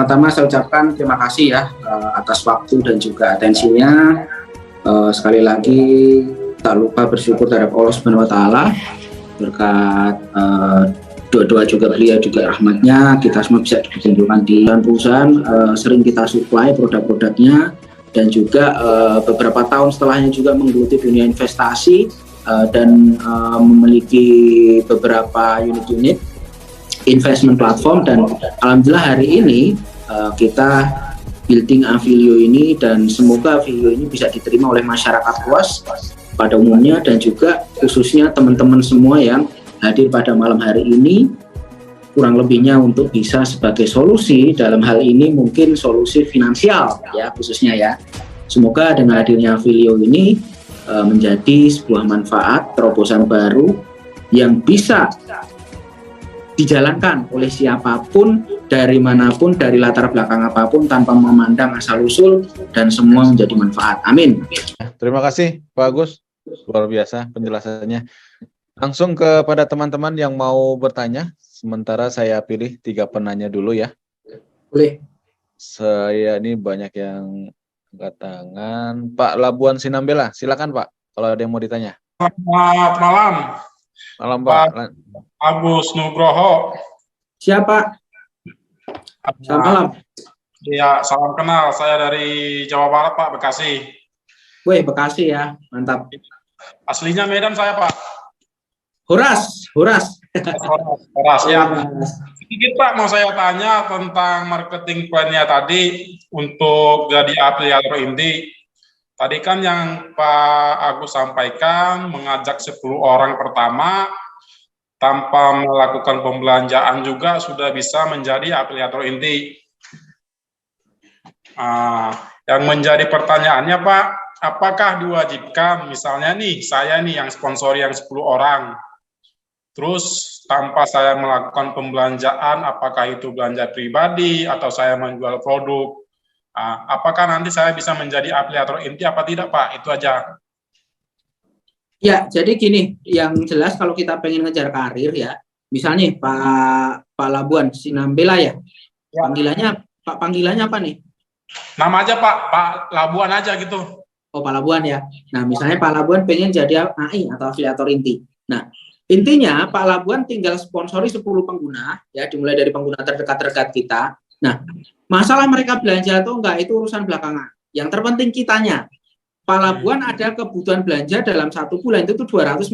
Pertama-tama saya ucapkan terima kasih ya atas waktu dan juga atensinya. Sekali lagi tak lupa bersyukur terhadap Allah Subhanahu wa taala berkat doa-doa juga beliau juga rahmatnya kita semua bisa dikumpulkan di perusahaan, sering kita supply produk-produknya, dan juga beberapa tahun setelahnya juga menggeluti dunia investasi dan memiliki beberapa unit-unit investment platform. Dan alhamdulillah hari ini kita building Avilio ini, dan semoga Avilio ini bisa diterima oleh masyarakat luas pada umumnya, dan juga khususnya teman-teman semua yang hadir pada malam hari ini, kurang lebihnya untuk bisa sebagai solusi dalam hal ini mungkin solusi finansial ya khususnya ya. Semoga dengan hadirnya Avilio ini menjadi sebuah manfaat, terobosan baru yang bisa dijalankan oleh siapapun, dari manapun, dari latar belakang apapun, tanpa memandang asal-usul, dan semua menjadi manfaat. Amin. Terima kasih Pak Agus, luar biasa penjelasannya. Langsung kepada teman-teman yang mau bertanya, sementara saya pilih 3 penanya dulu ya. Boleh. Saya ini banyak yang angkat tangan. Pak Labuan Sinambela, silakan Pak, kalau ada yang mau ditanya. Selamat malam. Malam Pak. Agus Nugroho. Siapa? Selamat malam. Ya, salam kenal. Saya dari Jawa Barat, Pak, Bekasi. Woi, Bekasi ya, mantap. Aslinya Medan saya, Pak. Horas ya. Sedikit Pak, mau saya tanya tentang marketing plan-nya tadi untuk jadi afiliator inti. Tadi kan yang Pak Agus sampaikan mengajak 10 orang pertama tanpa melakukan pembelanjaan juga sudah bisa menjadi afiliator inti. Yang menjadi pertanyaannya Pak, apakah diwajibkan misalnya nih saya nih yang sponsori yang 10 orang, terus tanpa saya melakukan pembelanjaan, apakah itu belanja pribadi atau saya menjual produk, apakah nanti saya bisa menjadi afiliator inti apa tidak Pak? Itu aja. Ya, jadi gini, yang jelas kalau kita pengen ngejar karir ya, misalnya Pak Labuan Sinambela ya, panggilannya apa nih? Nama aja Pak Labuan aja gitu. Oh, Pak Labuan ya. Nah, misalnya Pak Labuan pengen jadi AI atau afiliator inti. Nah, intinya Pak Labuan tinggal sponsori 10 pengguna ya, dimulai dari pengguna terdekat kita. Nah, masalah mereka belanja atau enggak itu urusan belakangan. Yang terpenting kitanya. Pak Labuan ada kebutuhan belanja dalam 1 bulan itu 250.000.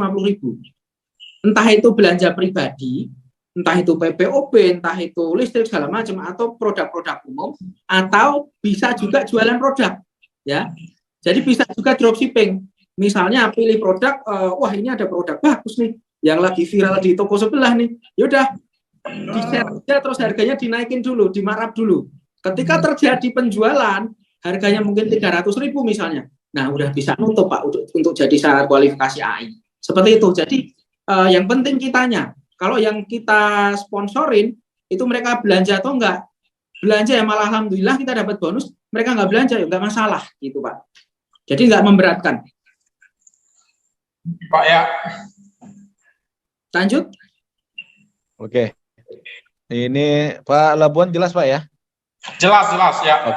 Entah itu belanja pribadi, entah itu PPOB, entah itu listrik segala macam, atau produk-produk umum, atau bisa juga jualan produk ya. Jadi bisa juga dropshipping. Misalnya pilih produk, wah ini ada produk bagus nih yang lagi viral di toko sebelah nih, yaudah di-share aja, terus harganya dinaikin dulu, dimarkup dulu. Ketika terjadi penjualan, harganya mungkin 300.000 misalnya, nah udah bisa nutup Pak untuk jadi syarat kualifikasi AI. Seperti itu. Jadi yang penting kitanya. Kalau yang kita sponsorin itu mereka belanja atau enggak, belanja ya malah alhamdulillah kita dapat bonus, mereka enggak belanja ya enggak masalah gitu Pak. Jadi enggak memberatkan. Pak ya. Lanjut. Oke. Ini Pak Labuan jelas Pak ya? Jelas ya.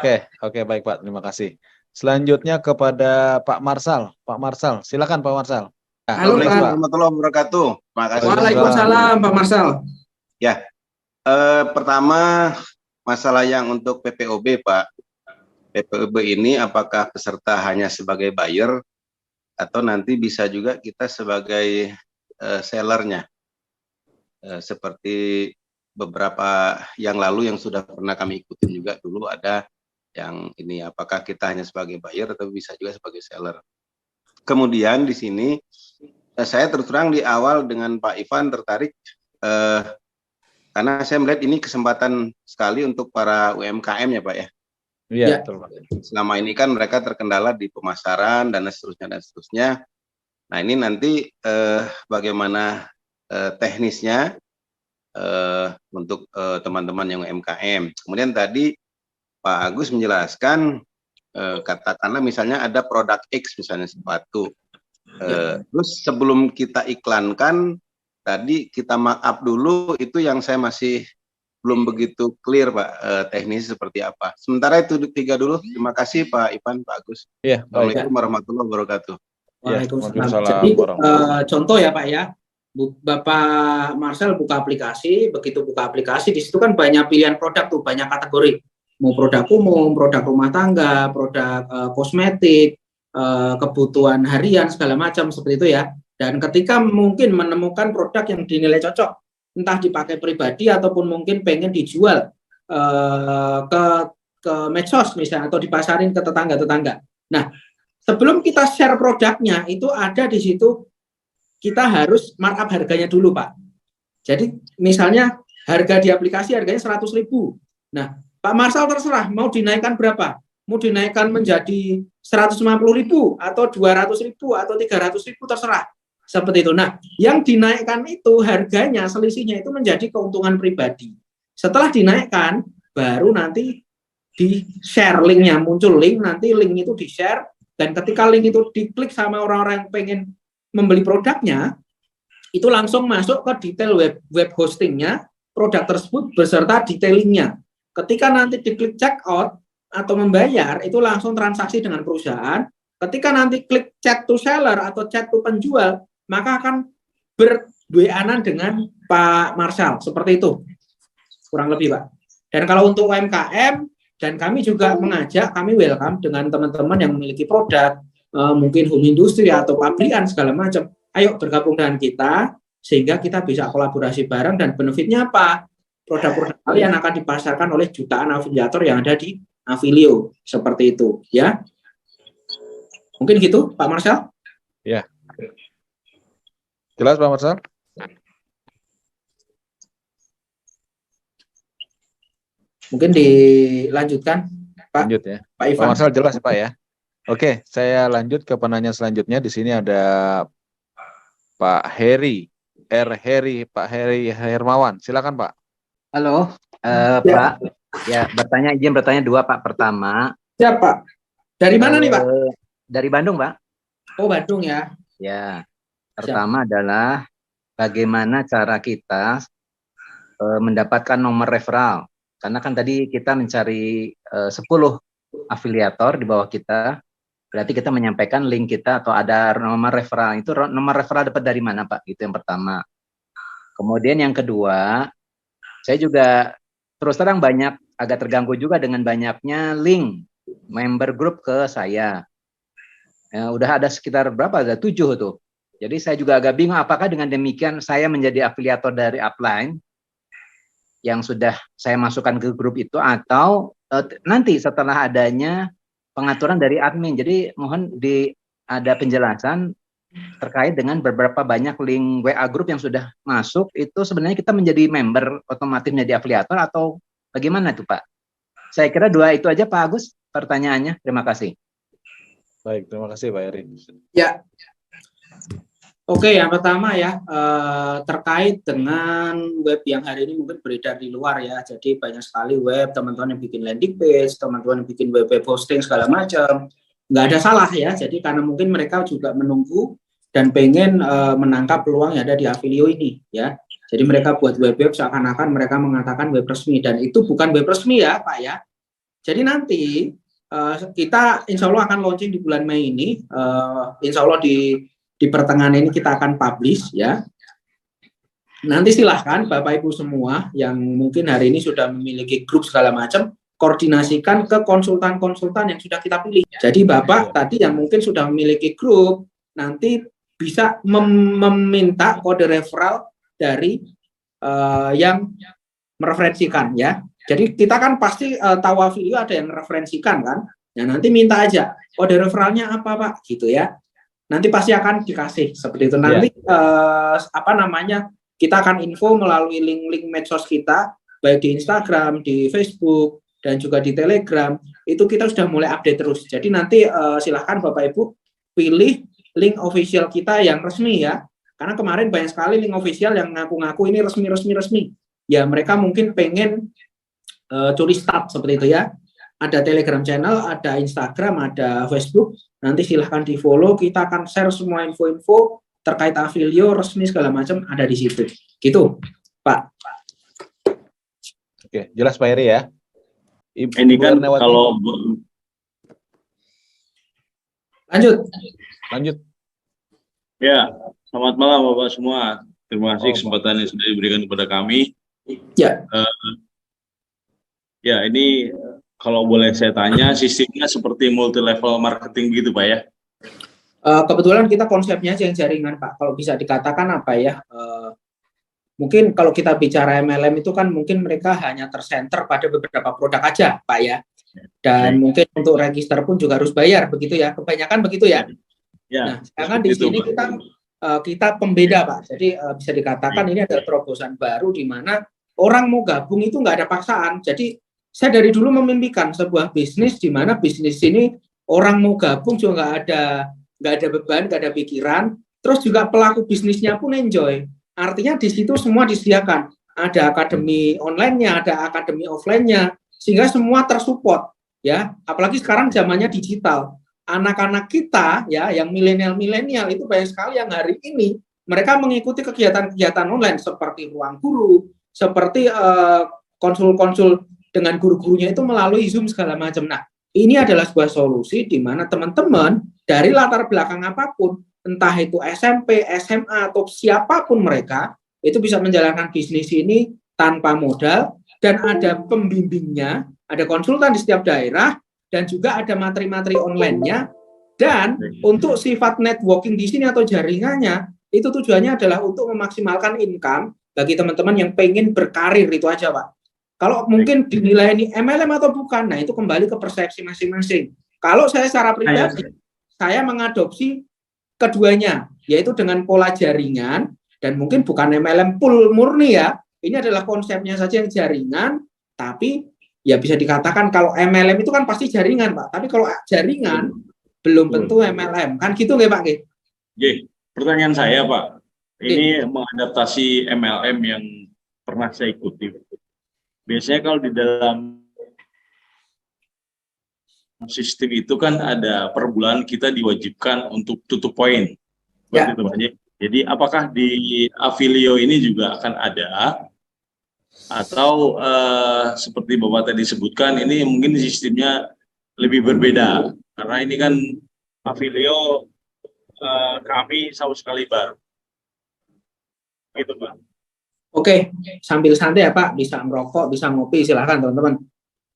Oke, baik Pak, terima kasih. Selanjutnya kepada Pak Marsal. Pak Marsal, silakan Pak Marsal. Assalamualaikum warahmatullahi wabarakatuh. Terima kasih. Waalaikumsalam Pak Marsal. Ya, pertama masalah yang untuk PPOB Pak. PPOB ini apakah peserta hanya sebagai buyer atau nanti bisa juga kita sebagai sellernya? Seperti beberapa yang lalu yang sudah pernah kami ikutin juga dulu ada yang ini, apakah kita hanya sebagai buyer atau bisa juga sebagai seller. Kemudian di sini saya terus terang di awal dengan Pak Ivan tertarik karena saya melihat ini kesempatan sekali untuk para UMKM ya Pak ya. Iya, betul Pak. Selama ini kan mereka terkendala di pemasaran dan seterusnya. Nah ini nanti bagaimana teknisnya untuk teman-teman yang UMKM. Kemudian tadi Pak Agus menjelaskan katakanlah misalnya ada produk X misalnya sepatu. Terus sebelum kita iklankan tadi kita markup dulu, itu yang saya masih belum begitu clear Pak, teknis seperti apa. Sementara itu 3 dulu. Terima kasih Pak Ivan, Pak Agus. Iya, baik. Assalamualaikum warahmatullahi wabarakatuh. Waalaikumsalam. Jadi contoh ya Pak ya, Bapak Marcel buka aplikasi, begitu buka aplikasi di situ kan banyak pilihan produk tuh, banyak kategori. Mau produk umum, produk rumah tangga, produk kosmetik, kebutuhan harian segala macam seperti itu ya. Dan ketika mungkin menemukan produk yang dinilai cocok, entah dipakai pribadi ataupun mungkin pengen dijual ke medsos misalnya atau dipasarin ke tetangga-tetangga. Nah, sebelum kita share produknya itu ada di situ kita harus markup harganya dulu Pak. Jadi misalnya harga di aplikasi harganya 100.000. Nah, Pak Marcel terserah mau dinaikkan berapa? Mau dinaikkan menjadi 150.000 atau 200.000 atau 300.000 terserah. Seperti itu. Nah, yang dinaikkan itu harganya selisihnya itu menjadi keuntungan pribadi. Setelah dinaikkan baru nanti di-share linknya, muncul link, nanti link itu di-share dan ketika link itu diklik sama orang-orang yang pengen membeli produknya, itu langsung masuk ke detail web hostingnya produk tersebut beserta detailingnya. Ketika nanti diklik check out atau membayar, itu langsung transaksi dengan perusahaan. Ketika nanti klik chat to seller atau chat to penjual, maka akan ber-WA-an dengan Pak Marcel. Seperti itu. Kurang lebih, Pak. Dan kalau untuk UMKM, dan kami juga mengajak, kami welcome dengan teman-teman yang memiliki produk, mungkin home industry atau pabrikan segala macam. Ayo bergabung dengan kita, sehingga kita bisa kolaborasi bareng dan benefitnya apa? Produk-produk kalian akan dipasarkan oleh jutaan afiliator yang ada di Avilio. Seperti itu, ya. Mungkin gitu, Pak Marcel? Ya. Jelas, Pak Marcel? Mungkin dilanjutkan, Pak. Lanjut ya. Pak Ivan. Pak Marcel jelas, Pak ya. Oke, saya lanjut ke penanya selanjutnya. Di sini ada Pak Heri, Pak Heri Hermawan. Silakan, Pak. Halo, Pak. Ya, izin bertanya 2, Pak. Pertama. Ya, Pak. Dari mana nih, Pak? Dari Bandung, Pak. Oh, Bandung ya. Ya. Pertama adalah bagaimana cara kita mendapatkan nomor referral. Karena kan tadi kita mencari 10 afiliator di bawah kita. Berarti kita menyampaikan link kita atau ada nomor referral. Itu nomor referral dapat dari mana, Pak? Itu yang pertama. Kemudian yang kedua, saya juga terus terang agak terganggu juga dengan banyaknya link member group ke saya. Udah ada sekitar berapa? Ada 7 tuh. Jadi saya juga agak bingung apakah dengan demikian saya menjadi afiliator dari upline yang sudah saya masukkan ke grup itu atau nanti setelah adanya pengaturan dari admin. Jadi mohon ada penjelasan terkait dengan beberapa banyak link WA grup yang sudah masuk, itu sebenarnya kita menjadi member otomatis menjadi afiliator atau bagaimana tuh Pak? Saya kira 2 itu aja Pak Agus pertanyaannya. Terima kasih. Baik, terima kasih Pak Heri. Ya. Oke, yang pertama ya, terkait dengan web yang hari ini mungkin beredar di luar ya. Jadi banyak sekali web, teman-teman yang bikin landing page, teman-teman yang bikin web hosting segala macam. Nggak ada salah ya, jadi karena mungkin mereka juga menunggu dan pengen menangkap peluang yang ada di Avilio ini ya. Jadi mereka buat web seakan-akan mereka mengatakan web resmi, dan itu bukan web resmi ya Pak ya. Jadi nanti kita insya Allah akan launching di bulan Mei ini, insya Allah di pertengahan ini kita akan publish ya. Nanti silahkan Bapak Ibu semua yang mungkin hari ini sudah memiliki grup segala macam, koordinasikan ke konsultan-konsultan yang sudah kita pilih. Jadi Bapak tadi yang mungkin sudah memiliki grup, nanti bisa meminta kode referral dari yang mereferensikan ya. Jadi kita kan pasti tahu Avilio ada yang mereferensikan kan. Nah nanti minta aja kode referralnya apa Pak gitu ya. Nanti pasti akan dikasih seperti itu. Nanti kita akan info melalui link-link medsos kita, baik di Instagram, di Facebook, dan juga di Telegram. Itu kita sudah mulai update terus. Jadi nanti silahkan Bapak Ibu pilih link official kita yang resmi ya. Karena kemarin banyak sekali link official yang ngaku-ngaku ini resmi. Ya mereka mungkin pengen curi start seperti itu ya. Ada Telegram channel, ada Instagram, ada Facebook. Nanti silahkan di follow. Kita akan share semua info-info terkait Avilio resmi segala macam ada di situ. Gitu, Pak. Oke, jelas Pak Heri ya. Ini kan Ernawati. kalau Lanjut. ya, selamat malam Bapak semua. Terima kasih kesempatan yang sudah diberikan kepada kami. Ya. Ya, ini kalau boleh saya tanya, sistemnya seperti multi level marketing begitu Pak ya? Kebetulan kita konsepnya yang jaringan Pak. Kalau bisa dikatakan apa ya? Mungkin kalau kita bicara MLM itu kan mungkin mereka hanya tersenter pada beberapa produk aja Pak ya. Dan mungkin untuk register pun juga harus bayar begitu ya. Kebanyakan begitu ya. Ya. Nah, sedangkan di sini kita pembeda Pak. Jadi bisa dikatakan ini adalah terobosan baru di mana orang mau gabung itu nggak ada paksaan. Jadi saya dari dulu memimpikan sebuah bisnis di mana bisnis ini orang mau gabung juga nggak ada beban, nggak ada pikiran. Terus juga pelaku bisnisnya pun enjoy. Artinya di situ semua disediakan. Ada akademi online-nya, ada akademi offline-nya, sehingga semua tersupport. Ya, apalagi sekarang zamannya digital. Anak-anak kita ya yang milenial itu banyak sekali yang hari ini mereka mengikuti kegiatan-kegiatan online seperti ruang guru, seperti konsul-konsul dengan guru-gurunya itu melalui Zoom segala macam. Nah, ini adalah sebuah solusi di mana teman-teman dari latar belakang apapun, entah itu SMP, SMA atau siapapun mereka, itu bisa menjalankan bisnis ini tanpa modal dan ada pembimbingnya, ada konsultan di setiap daerah, dan juga ada materi-materi online-nya. Dan untuk sifat networking di sini atau jaringannya, itu tujuannya adalah untuk memaksimalkan income bagi teman-teman yang pengen berkarir, itu aja Pak. Kalau mungkin dinilai ini MLM atau bukan, nah itu kembali ke persepsi masing-masing. Kalau saya secara pribadi, saya mengadopsi keduanya, yaitu dengan pola jaringan, dan mungkin bukan MLM full murni ya, ini adalah konsepnya saja yang jaringan, tapi ya bisa dikatakan kalau MLM itu kan pasti jaringan Pak, tapi kalau jaringan belum tentu MLM, kan gitu nggak Pak? Pertanyaan saya Pak, ini mengadaptasi MLM yang pernah saya ikuti. Biasanya kalau di dalam sistem itu kan ada per bulan kita diwajibkan untuk tutup poin. Ya. Jadi apakah di Affilio ini juga akan ada atau seperti Bapak tadi sebutkan ini mungkin sistemnya lebih berbeda karena ini kan Affilio kami sama sekali baru. Gitu Pak. Oke, sambil santai ya Pak, bisa merokok, bisa ngopi, silahkan teman-teman.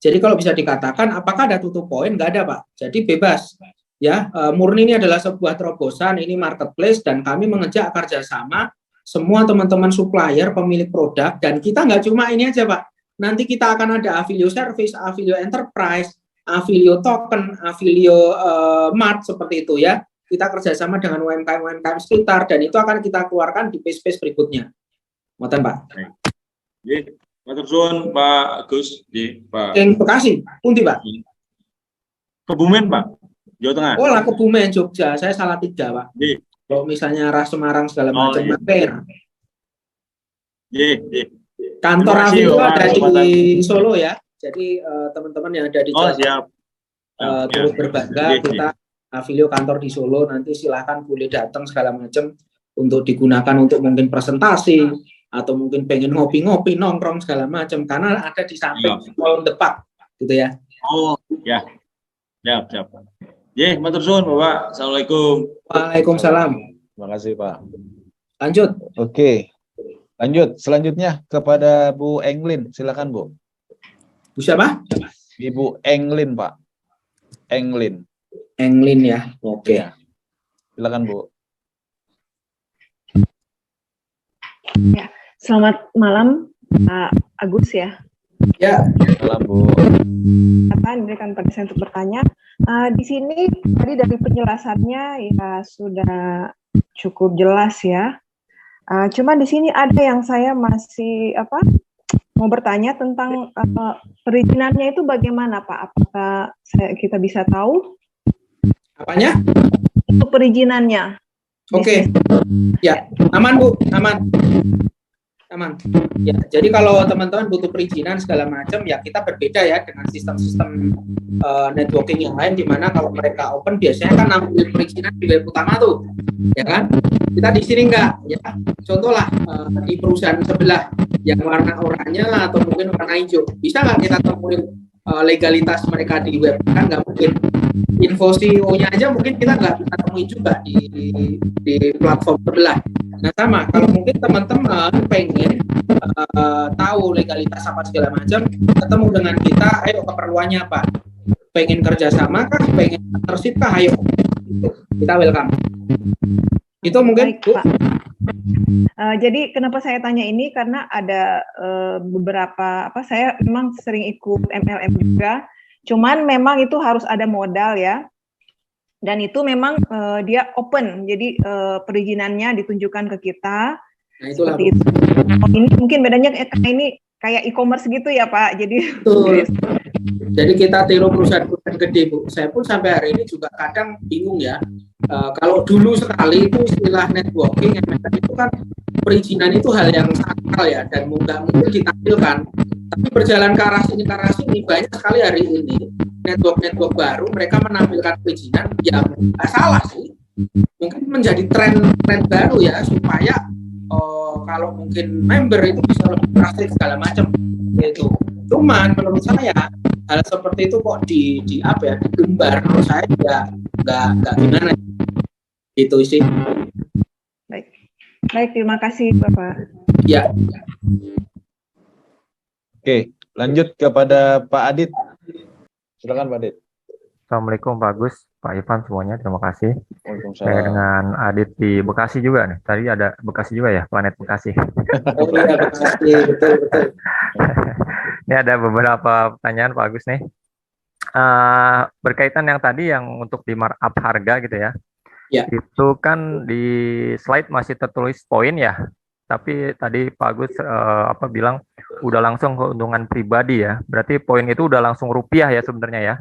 Jadi kalau bisa dikatakan, apakah ada tutup poin? Nggak ada Pak. Jadi bebas. Ya, murni ini adalah sebuah terobosan, ini marketplace, dan kami mengejak kerjasama semua teman-teman supplier, pemilik produk, dan kita nggak cuma ini aja Pak. Nanti kita akan ada Affilio Service, Affilio Enterprise, Affilio Token, Affilio Mart, seperti itu ya. Kita kerjasama dengan UMKM sekitar, dan itu akan kita keluarkan di page-page berikutnya. Moten Pak. Matur suwun Pak Agus, Pak. Yang Bekasi, pundi Pak? Kebumen Pak, Jawa Tengah. Oh lah Kebumen, Jogja, saya salah 3 Pak. Kalau misalnya arah Semarang segala macam, mampir. Kantor Affilio ada di Solo ya, jadi teman-teman yang ada di Jawa siap. Turut berbangga kita Affilio kantor di Solo, nanti silahkan boleh datang segala macam untuk digunakan untuk mungkin presentasi atau mungkin pengen ngopi-ngopi, nongkrong segala macam, karena ada di samping Mall Depak, gitu ya. Oh, ya. Siap. Matur suwun Bapak. Assalamualaikum. Waalaikumsalam. Terima kasih Pak. Lanjut. Oke. Lanjut. Selanjutnya kepada Bu Englin, silakan Bu. Bu siapa? Ibu Englin Pak. Englin ya. Oke. Ya. Silakan Bu. Ya, selamat malam Pak Agus ya. Ya. Malam Bu. Diberikan pada saya untuk bertanya. Di sini tadi dari penjelasannya ya sudah cukup jelas ya. Cuma di sini ada yang saya masih mau bertanya tentang perizinannya itu bagaimana Pak? Apakah kita bisa tahu? Apanya? Itu perizinannya. Oke. Ya, aman Bu, aman. Aman. Ya, jadi kalau teman-teman butuh perizinan segala macam, ya kita berbeda ya dengan sistem-sistem networking yang lain, di mana kalau mereka open biasanya kan ambil perizinan di web utama tuh, ya kan? Kita di sini enggak, ya. Contoh lah di perusahaan sebelah yang warna oranye atau mungkin warna hijau, bisa nggak kita temuin legalitas mereka di web? Kan nggak mungkin. Info CEO-nya aja mungkin kita nggak bisa temui juga di platform sebelah. Nah sama, kalau mungkin teman-teman pengen tahu legalitas apa segala macam, ketemu dengan kita, ayo keperluannya apa? Pengen kerjasama kah? Pengen partnership kah? Ayo, kita welcome. Itu mungkin. Baik, Pak. Jadi kenapa saya tanya ini karena ada beberapa saya memang sering ikut MLM juga, cuman memang itu harus ada modal ya. Dan itu memang dia open, jadi perizinannya ditunjukkan ke kita. Nah, itulah, seperti itu. Ini mungkin bedanya karena ini kayak e-commerce gitu ya Pak. Jadi betul. Jadi kita tiru perusahaan-perusahaan gede, Bu. Saya pun sampai hari ini juga kadang bingung ya. Kalau dulu sekali itu istilah networking itu kan perizinan itu hal yang sakral ya, dan nggak mungkin ditampilkan. Tapi berjalan ke arah sini banyak sekali hari ini network baru mereka menampilkan perizinan, ya nggak salah sih. Mungkin menjadi tren baru ya, supaya kalau mungkin member itu bisa lebih praktik segala macam gitu. Cuman menurut saya hal seperti itu kok digembar, menurut saya ya nggak gimana gitu sih. Baik, terima kasih Bapak. Ya. Oke, lanjut kepada Pak Adit. Silakan Pak Adit. Assalamualaikum Pak Agus, Pak Ivan semuanya, terima kasih. Waalaikumsalam. Saya dengan Adit di Bekasi juga nih. Tadi ada Bekasi juga ya, planet Bekasi. Oh iya, Bekasi, betul. Ini ada beberapa pertanyaan Pak Agus nih. Berkaitan yang tadi yang untuk di markup harga gitu ya. Ya. Itu kan di slide masih tertulis poin ya. Tapi tadi Pak Agus bilang udah langsung keuntungan pribadi ya. Berarti poin itu udah langsung rupiah ya sebenarnya ya.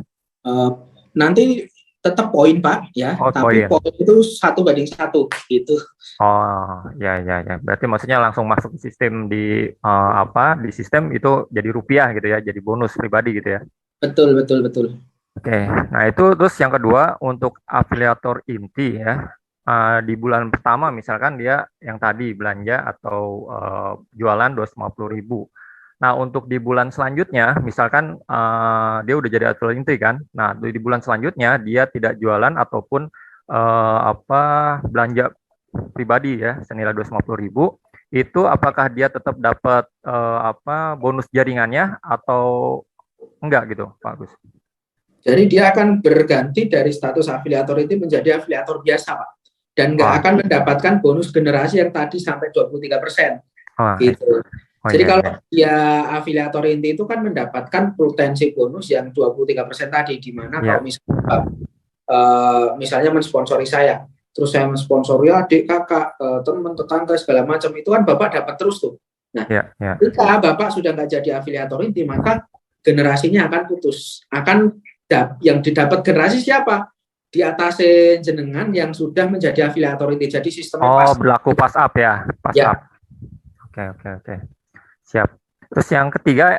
Nanti tetap poin Pak ya, tapi poin itu 1:1 gitu. Oh ya. Berarti maksudnya langsung masuk sistem di di sistem itu jadi rupiah gitu ya, jadi bonus pribadi gitu ya. Betul. Oke, nah itu terus yang kedua untuk afiliator inti ya. Di bulan pertama misalkan dia yang tadi belanja atau jualan 250.000. Nah, untuk di bulan selanjutnya, misalkan dia udah jadi afiliator inti kan, nah di bulan selanjutnya dia tidak jualan ataupun belanja pribadi ya senilai 250.000, itu apakah dia tetap dapat bonus jaringannya atau enggak gitu, Pak Agus? Jadi dia akan berganti dari status afiliator inti menjadi afiliator biasa, Pak, dan nggak akan mendapatkan bonus generasi yang tadi sampai 23%, gitu. Jadi kalau dia afiliator inti itu kan mendapatkan potensi bonus yang 23% tadi, di mana kalau misalnya mensponsori saya, terus saya mensponsori adik, kakak, teman, tetangga, segala macam, itu kan Bapak dapat terus tuh. Nah, ketika Bapak sudah nggak jadi afiliator inti, maka generasinya akan putus. Yang didapat generasi siapa? Di atasnya jenengan yang sudah menjadi afiliator inti. Jadi sistemnya berlaku pass up ya, pass up. Oke. Siap. Terus yang ketiga,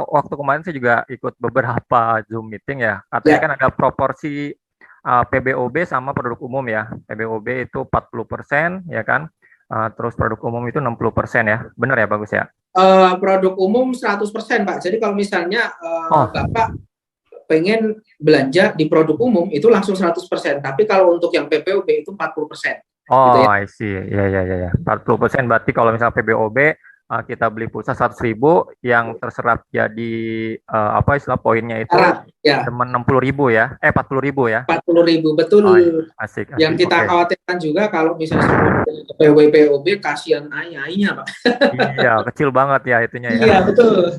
waktu kemarin saya juga ikut beberapa Zoom meeting ya. Katanya kan ada proporsi PBOB sama produk umum ya. PBOB itu 40% ya kan. Terus produk umum itu 60% ya. Benar ya Bagus ya? Produk umum 100% Pak. Jadi kalau misalnya Bapak pengen belanja di produk umum itu langsung 100%. Tapi kalau untuk yang PBOB itu 40%. Oh, gitu ya. I see. Ya. 40% berarti kalau misalnya PBOB kita beli pulsa 100.000 yang terserap jadi istilah poinnya itu teman 60.000 ya, 40.000 ya. 40.000 betul. Asik. Yang kita khawatirkan juga kalau misalnya PWPOB kasihan AI-nya Pak. Iya, kecil banget ya itunya ya. Iya betul.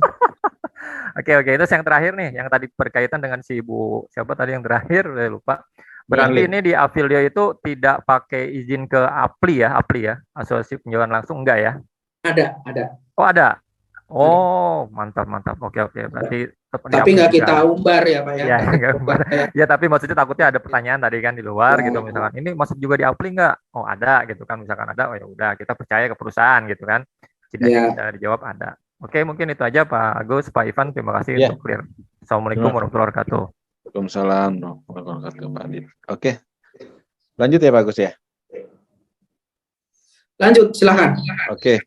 Oke, itu yang terakhir nih, yang tadi berkaitan dengan si Ibu siapa tadi yang terakhir, saya lupa. Berarti ini di Afilio itu tidak pakai izin ke APLI ya, Asosiasi Penjualan Langsung enggak ya? Ada. Oh ada. Oh mantap. Oke. Berarti tapi nggak kita umbar ya Pak ya. Ya tapi maksudnya takutnya ada pertanyaan tadi kan di luar gitu, misalkan ini masuk juga di APLI nggak? Oh ada gitu kan, misalkan ada, oh ya udah kita percaya ke perusahaan gitu kan. setidaknya Ya. bisa dijawab ada. Oke, mungkin itu aja Pak Agus, Pak Ivan, terima kasih Ya. untuk clear. Assalamualaikum warahmatullahi wabarakatuh. Waalaikumsalam warahmatullahi wabarakatuh, Pak Adit. Oke, lanjut ya Pak Agus ya. Lanjut, silakan. Oke,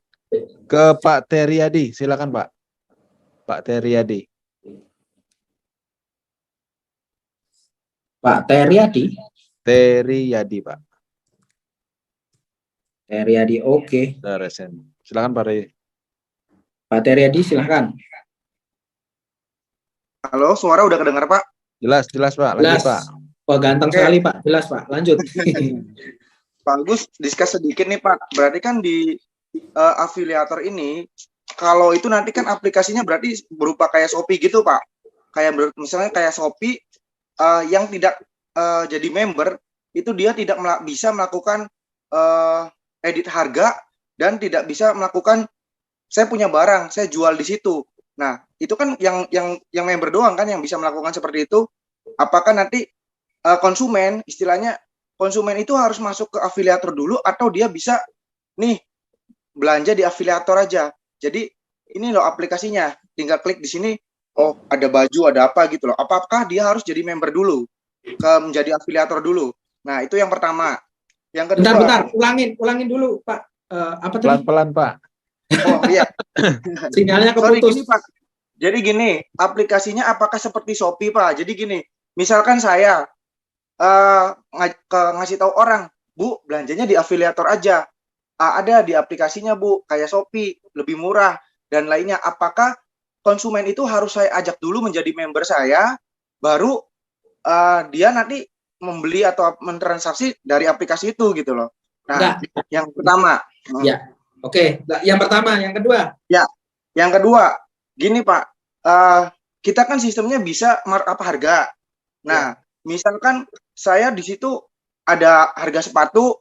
ke Pak Teriyadi, silakan Pak. Pak Teriyadi. Pak Teriyadi. Teriyadi Pak. Teriyadi, oke. Daresen. Silakan Pak Rey. Pak Teriyadi, silakan. Halo, suara udah kedengar Pak? Jelas Pak. Lanjut Jelas. Pak. Wah, ganteng Oke. sekali Pak. Jelas Pak. Lanjut. Pak Agus, discuss sedikit nih Pak. Berarti kan di afiliator ini, kalau itu nanti kan aplikasinya berarti berupa kayak Shopee gitu Pak. Kayak misalnya kayak Shopee yang tidak jadi member, itu dia tidak bisa melakukan edit harga dan tidak bisa melakukan saya punya barang, saya jual di situ. Nah, itu kan yang member doang kan yang bisa melakukan seperti itu. Apakah nanti konsumen, istilahnya konsumen itu harus masuk ke afiliator dulu atau dia bisa nih belanja di afiliator aja. Jadi ini loh aplikasinya, tinggal klik di sini, oh ada baju, ada apa gitu loh. Apakah dia harus jadi member dulu, menjadi afiliator dulu? Nah, itu yang pertama. Yang kedua, Bentar, ulangin dulu Pak. Apa tadi? Pelan-pelan Pak. oh iya, Sinyalnya sorry keputus. gini Pak. Jadi gini, aplikasinya apakah seperti Shopee Pak? Jadi gini, misalkan saya ngasih tahu orang, Bu, belanjanya di afiliator aja. Ada di aplikasinya Bu, kayak Shopee, lebih murah dan lainnya. Apakah konsumen itu harus saya ajak dulu menjadi member saya, baru dia nanti membeli atau mentransaksi dari aplikasi itu gitu loh. Nah, Enggak. yang pertama. Ya. Oke, yang pertama, yang kedua. Ya, yang kedua, gini Pak, kita kan sistemnya bisa markup harga. Nah, misalkan saya di situ ada harga sepatu,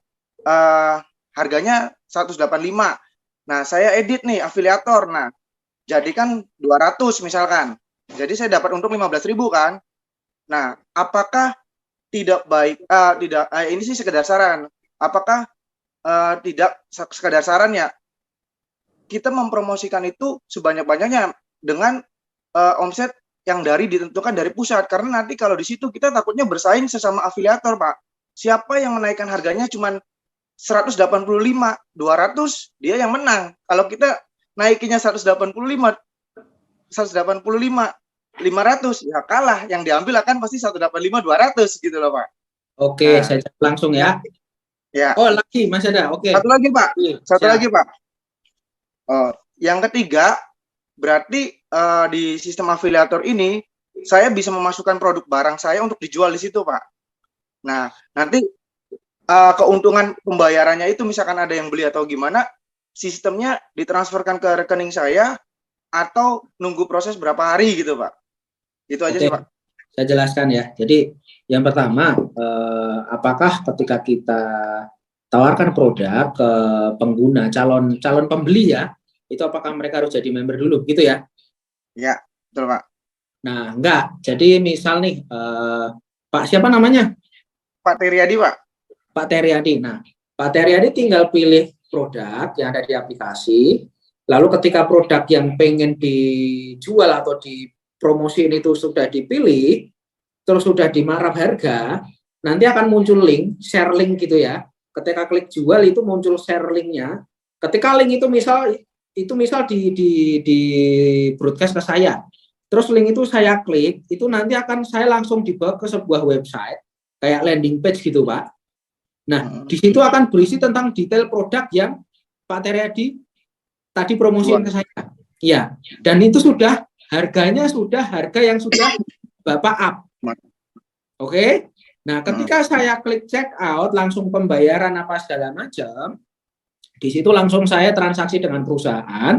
harganya 185. Nah, saya edit nih afiliator. Nah, jadi kan 200 misalkan. Jadi saya dapat untung 15.000 kan. Nah, apakah tidak baik, ini sih sekedar saran. Apakah tidak sekedar saran ya, kita mempromosikan itu sebanyak-banyaknya dengan omset yang ditentukan dari pusat, karena nanti kalau di situ kita takutnya bersaing sesama afiliator Pak. Siapa yang menaikkan harganya cuman 185, 200 dia yang menang. Kalau kita naikinnya 185, 500 ya kalah, yang diambil akan pasti 185 200 gitu loh Pak. Oke, Nah. saya jawab langsung ya. Ya. Oh, lagi masih ada. Oke. Satu lagi Pak. Satu Siap. lagi Pak. Yang ketiga, berarti di sistem afiliator ini saya bisa memasukkan produk barang saya untuk dijual di situ Pak. Nah, nanti keuntungan pembayarannya itu misalkan ada yang beli atau gimana, sistemnya ditransferkan ke rekening saya atau nunggu proses berapa hari gitu Pak. Itu aja sih Pak. Saya jelaskan ya. Jadi yang pertama, apakah ketika kita tawarkan produk ke pengguna, calon pembeli ya, itu apakah mereka harus jadi member dulu gitu ya? Ya, betul Pak. Nah, enggak. Jadi misal nih, Pak siapa namanya? Pak Teriyadi Pak. Pak Teriyadi. Nah, Pak Teriyadi tinggal pilih produk yang ada di aplikasi. Lalu ketika produk yang pengen dijual atau dipromosiin itu sudah dipilih, terus sudah dimarap harga, nanti akan muncul link, share link gitu ya. Ketika klik jual itu muncul share linknya. Ketika link itu misal di broadcast ke saya. Terus link itu saya klik, itu nanti akan saya langsung dibawa ke sebuah website kayak landing page gitu, Pak. Nah, di situ akan berisi tentang detail produk yang Pak Teriyadi tadi promosiin ke saya. Iya, dan itu sudah harganya harga yang sudah Bapak up. Oke. Nah, ketika saya klik check out, langsung pembayaran apa segala macam, di situ langsung saya transaksi dengan perusahaan.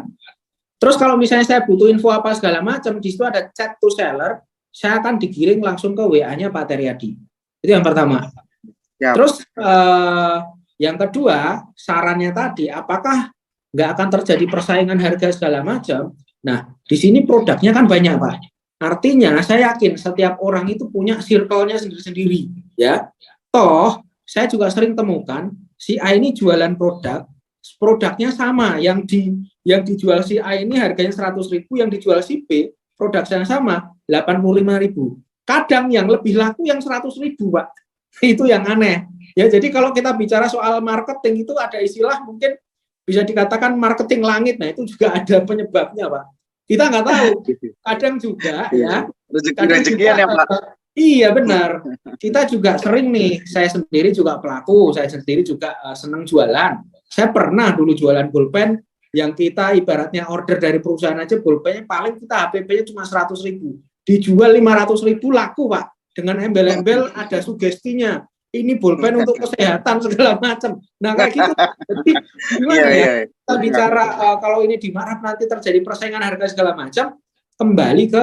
Terus kalau misalnya saya butuh info apa segala macam, di situ ada chat to seller, saya akan digiring langsung ke WA-nya Pak Teriyadi. Itu yang pertama. Ya. Terus yang kedua, sarannya tadi, apakah nggak akan terjadi persaingan harga segala macam? Nah, di sini produknya kan banyak, Pak. Artinya saya yakin setiap orang itu punya circle-nya sendiri-sendiri, ya. Toh, saya juga sering temukan si A ini jualan produk, produknya sama, yang dijual si A ini harganya 100.000, yang dijual si B produknya sama 85.000. Kadang yang lebih laku yang 100.000, Pak. Itu yang aneh. Ya, jadi kalau kita bicara soal marketing itu ada istilah mungkin bisa dikatakan marketing langit. Nah, itu juga ada penyebabnya, Pak. Kita nggak tahu. Kadang juga ya. Rezeki-rezekian ya, Pak. Iya, benar. Kita juga sering nih, saya sendiri juga pelaku, saya sendiri juga senang jualan. Saya pernah dulu jualan pulpen yang kita ibaratnya order dari perusahaan aja pulpennya paling kita HPP-nya cuma 100.000. Dijual 500.000 laku, Pak. Dengan embel-embel ada sugestinya. Ini pulpen untuk kesehatan segala macam. Nah, kayak gitu. Jadi gimana ya? Kita bicara kalau ini di Marab nanti terjadi persaingan harga segala macam, kembali ke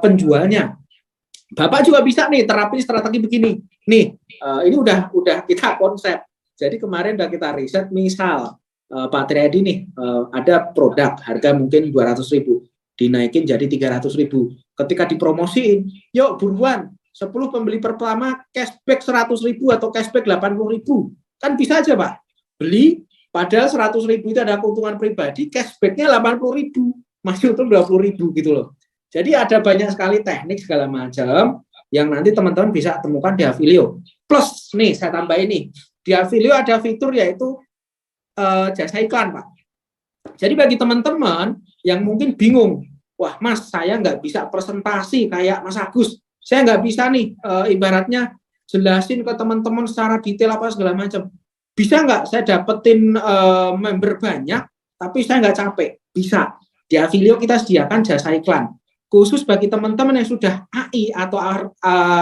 penjualnya. Bapak juga bisa nih terapin strategi begini. Nih, ini udah kita konsep. Jadi kemarin udah kita riset, misal Pak Triadi nih ada produk harga mungkin 200.000, dinaikin jadi 300.000. Ketika dipromosiin, yuk buruan 10 pembeli pertama cashback 100.000 atau cashback 80.000. Kan bisa aja, Pak. Beli padahal 100.000 itu ada keuntungan pribadi, cashbacknya 80.000, masih untung 20.000 gitu loh. Jadi ada banyak sekali teknik segala macam yang nanti teman-teman bisa temukan di Avilio. Plus nih saya tambah ini. Di Avilio ada fitur yaitu jasa iklan, Pak. Jadi bagi teman-teman yang mungkin bingung, wah Mas, saya nggak bisa presentasi kayak Mas Agus, saya nggak bisa nih ibaratnya jelasin ke teman-teman secara detail apa segala macam. Bisa nggak saya dapetin member banyak, tapi saya nggak capek? Bisa. Di Avilio kita sediakan jasa iklan. Khusus bagi teman-teman yang sudah AI atau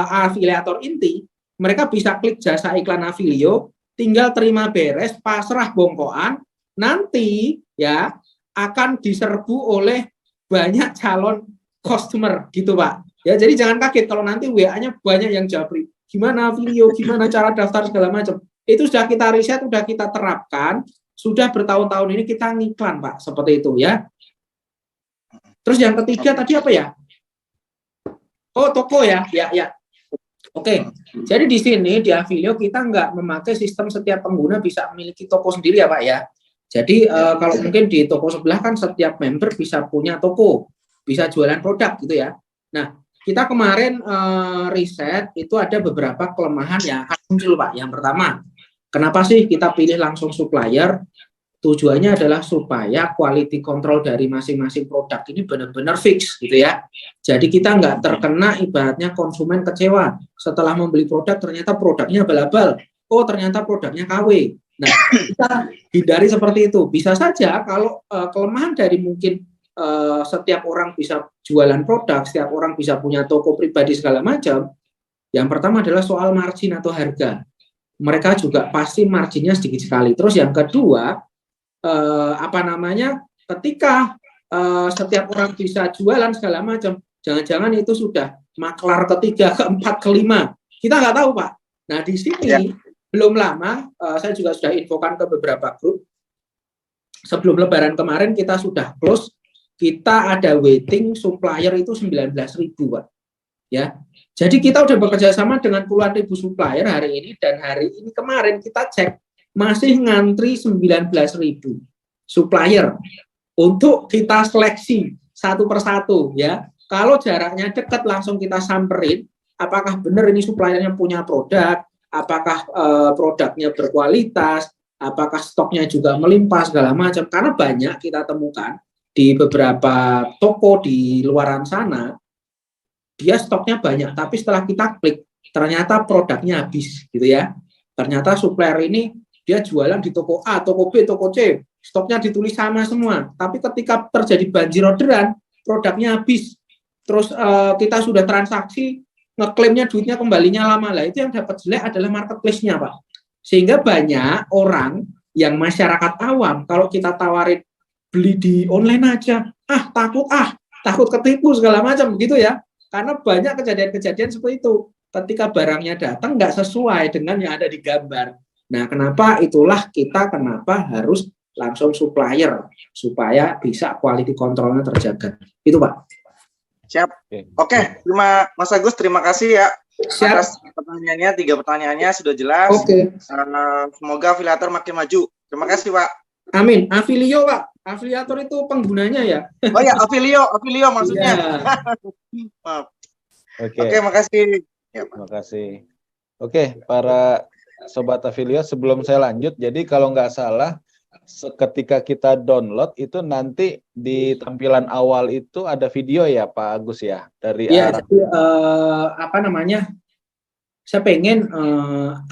afiliator inti, mereka bisa klik jasa iklan Avilio, tinggal terima beres, pasrah bongkoan, nanti ya akan diserbu oleh banyak calon customer gitu, Pak. Ya, jadi jangan kaget kalau nanti WA-nya banyak yang japri. Gimana Avilio, gimana cara daftar segala macam. Itu sudah kita riset, sudah kita terapkan, sudah bertahun-tahun ini kita ngiklan, Pak, seperti itu ya. Terus yang ketiga tadi apa ya? Oh, toko ya. Ya. Oke, jadi di sini di Avilio kita nggak memakai sistem setiap pengguna bisa memiliki toko sendiri ya, Pak ya. Jadi kalau mungkin di toko sebelah kan setiap member bisa punya toko, bisa jualan produk gitu ya. Nah, kita kemarin riset itu ada beberapa kelemahan yang akan muncul, Pak. Yang pertama, kenapa sih kita pilih langsung supplier? Tujuannya adalah supaya quality control dari masing-masing produk ini benar-benar fix gitu ya. Jadi kita nggak terkena ibaratnya konsumen kecewa setelah membeli produk ternyata produknya abal-abal. Oh ternyata produknya KW. Nah kita hindari seperti itu. Bisa saja kalau kelemahan dari mungkin setiap orang bisa jualan produk, setiap orang bisa punya toko pribadi segala macam. Yang pertama adalah soal margin atau harga. Mereka juga pasti marginnya sedikit sekali. Terus yang kedua, ketika setiap orang bisa jualan segala macam, jangan-jangan itu sudah maklar ketiga, keempat, kelima. Kita nggak tahu, Pak. Nah, di sini belum lama, saya juga sudah infokan ke beberapa grup. Sebelum Lebaran kemarin kita sudah close, kita ada waiting supplier itu 19.000, Pak. Ya, jadi kita udah bekerja sama dengan puluhan ribu supplier hari ini, dan hari ini kemarin kita cek masih ngantri 19.000 supplier untuk kita seleksi satu persatu ya. Kalau jaraknya dekat langsung kita samperin, apakah benar ini suppliernya punya produk, apakah produknya berkualitas, apakah stoknya juga melimpah segala macam. Karena banyak kita temukan di beberapa toko di luaran sana, dia stoknya banyak, tapi setelah kita klik ternyata produknya habis gitu ya. Ternyata supplier ini dia jualan di toko A, toko B, toko C, stoknya ditulis sama semua. Tapi ketika terjadi banjir orderan, produknya habis. Terus kita sudah transaksi, ngeklaimnya duitnya kembalinya lama. Lah itu yang dapat jelek adalah marketplace-nya, Pak. Sehingga banyak orang yang masyarakat awam, kalau kita tawarin beli di online aja, takut ketipu segala macam gitu ya. Karena banyak kejadian-kejadian seperti itu. Ketika barangnya datang nggak sesuai dengan yang ada di gambar. Nah, itulah kita kenapa harus langsung supplier supaya bisa quality controlnya terjaga. Itu, Pak. Siap. Oke, Mas Agus, terima kasih ya. Siap. Atas pertanyaannya, 3 pertanyaannya sudah jelas. Oke. Semoga afiliator makin maju. Terima kasih, Pak. Amin. Afilio, Pak. Afiliator itu penggunanya ya. Oh ya, Afilio maksudnya. Iya. Maaf. Oke. Oke, makasih. Ya, Pak. Terima kasih. Oke, para sobat Afilio, sebelum saya lanjut, jadi kalau nggak salah, ketika kita download itu nanti di tampilan awal itu ada video ya, Pak Agus ya, dari Ya, arah. jadi apa namanya? Saya pengen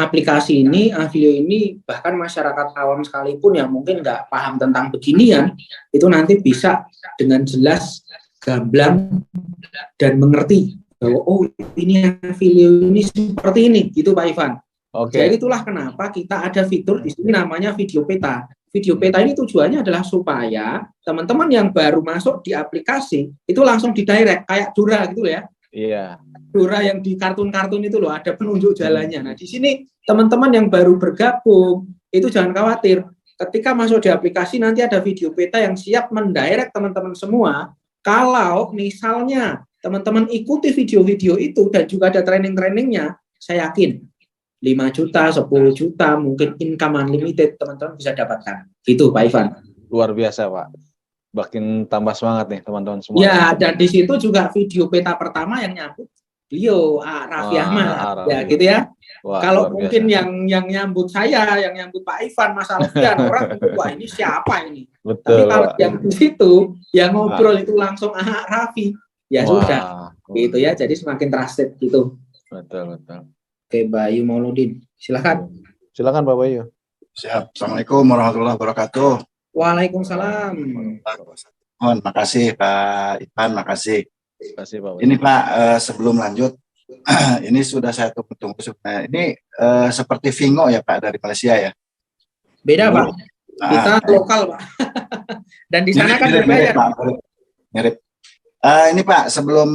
aplikasi ini, Afilio ini, bahkan masyarakat awam sekalipun yang mungkin nggak paham tentang beginian, itu nanti bisa dengan jelas, gamblang, dan mengerti bahwa oh ini Afilio ini seperti ini, gitu Pak Ivan. Oke. Jadi itulah kenapa kita ada fitur di sini namanya video peta. Video peta ini tujuannya adalah supaya teman-teman yang baru masuk di aplikasi itu langsung didirect kayak Dora gitu ya. Iya. Dora yang di kartun-kartun itu loh, ada penunjuk jalannya. Nah, di sini teman-teman yang baru bergabung itu jangan khawatir. Ketika masuk di aplikasi nanti ada video peta yang siap mendirect teman-teman semua. Kalau misalnya teman-teman ikuti video-video itu dan juga ada training-trainingnya, saya yakin 5 juta, 10 juta, mungkin income unlimited teman-teman bisa dapatkan. Gitu Pak Ivan. Luar biasa, Pak. Makin tambah semangat nih teman-teman semua. Ya, dan di situ juga video peta pertama yang nyambut beliau Raffi Ahmad, ya gitu ya. Wah, kalau luar mungkin biasa. yang nyambut saya, yang nyambut Pak Ivan, Mas Alfian, orang itu wah ini siapa ini? Betul. Tapi kalau Pak. yang di situ, yang ngobrol itu langsung Raffi, ya Wah. sudah, gitu ya. Jadi semakin trusted gitu. Betul, betul. Oke, Bayu Mauludin, silakan. Silakan Pak Bayu. Siap. Assalamualaikum warahmatullahi wabarakatuh. Waalaikumsalam. Mohon makasih Pak Ivan, makasih. Terima kasih Pak Bayu. Ini Pak, sebelum lanjut, ini sudah saya tunggu-tunggu sebenarnya. Ini seperti Vingo ya Pak dari Malaysia ya. Beda Pak. Kita lokal Pak. Dan di sana kan berbayar. Mirip. Ini Pak, sebelum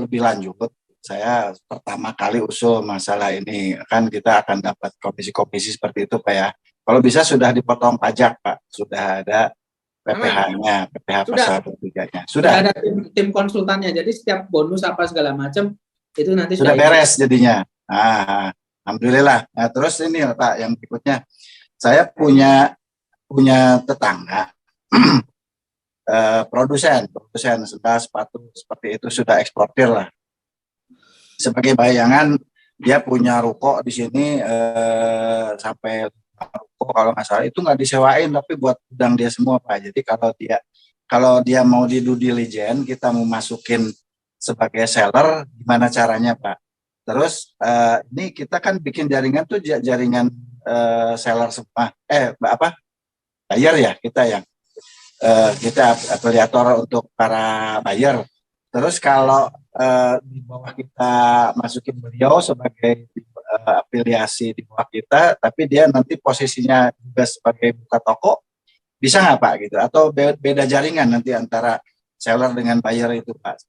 lebih lanjut, saya pertama kali usul masalah ini. Kan kita akan dapat komisi-komisi seperti itu Pak ya. Kalau bisa sudah dipotong pajak Pak, sudah ada PPH-nya, PPH pasal 3-nya. Sudah ada tim konsultannya. Jadi setiap bonus apa segala macam itu nanti sudah beres jadinya. Alhamdulillah. Nah, terus ini Pak yang berikutnya, saya punya tetangga produsen sendal sepatu seperti itu sudah eksportir lah. Sebagai bayangan dia punya ruko di sini sampai ruko kalau nggak salah itu nggak disewain tapi buat gudang dia semua Pak. Jadi kalau dia mau di due diligence kita mau masukin sebagai seller gimana caranya Pak. Terus ini kita kan bikin jaringan tuh jaringan seller semua buyer ya kita yang kita afiliator untuk para buyer. Terus kalau di bawah kita masukin beliau sebagai afiliasi di bawah kita, tapi dia nanti posisinya juga sebagai buka toko, bisa nggak Pak gitu? Atau beda jaringan nanti antara seller dengan buyer itu Pak?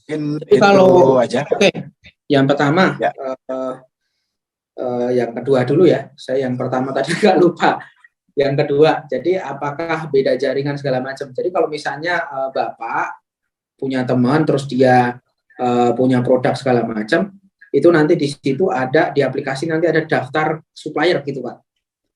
Mungkin jadi itu kalau aja. Oke. Yang pertama, ya. Yang kedua dulu ya. Saya yang pertama tadi nggak lupa. Yang kedua, jadi apakah beda jaringan segala macam? Jadi kalau misalnya Bapak punya teman, terus dia punya produk segala macam, itu nanti di situ ada di aplikasi nanti ada daftar supplier gitu Pak.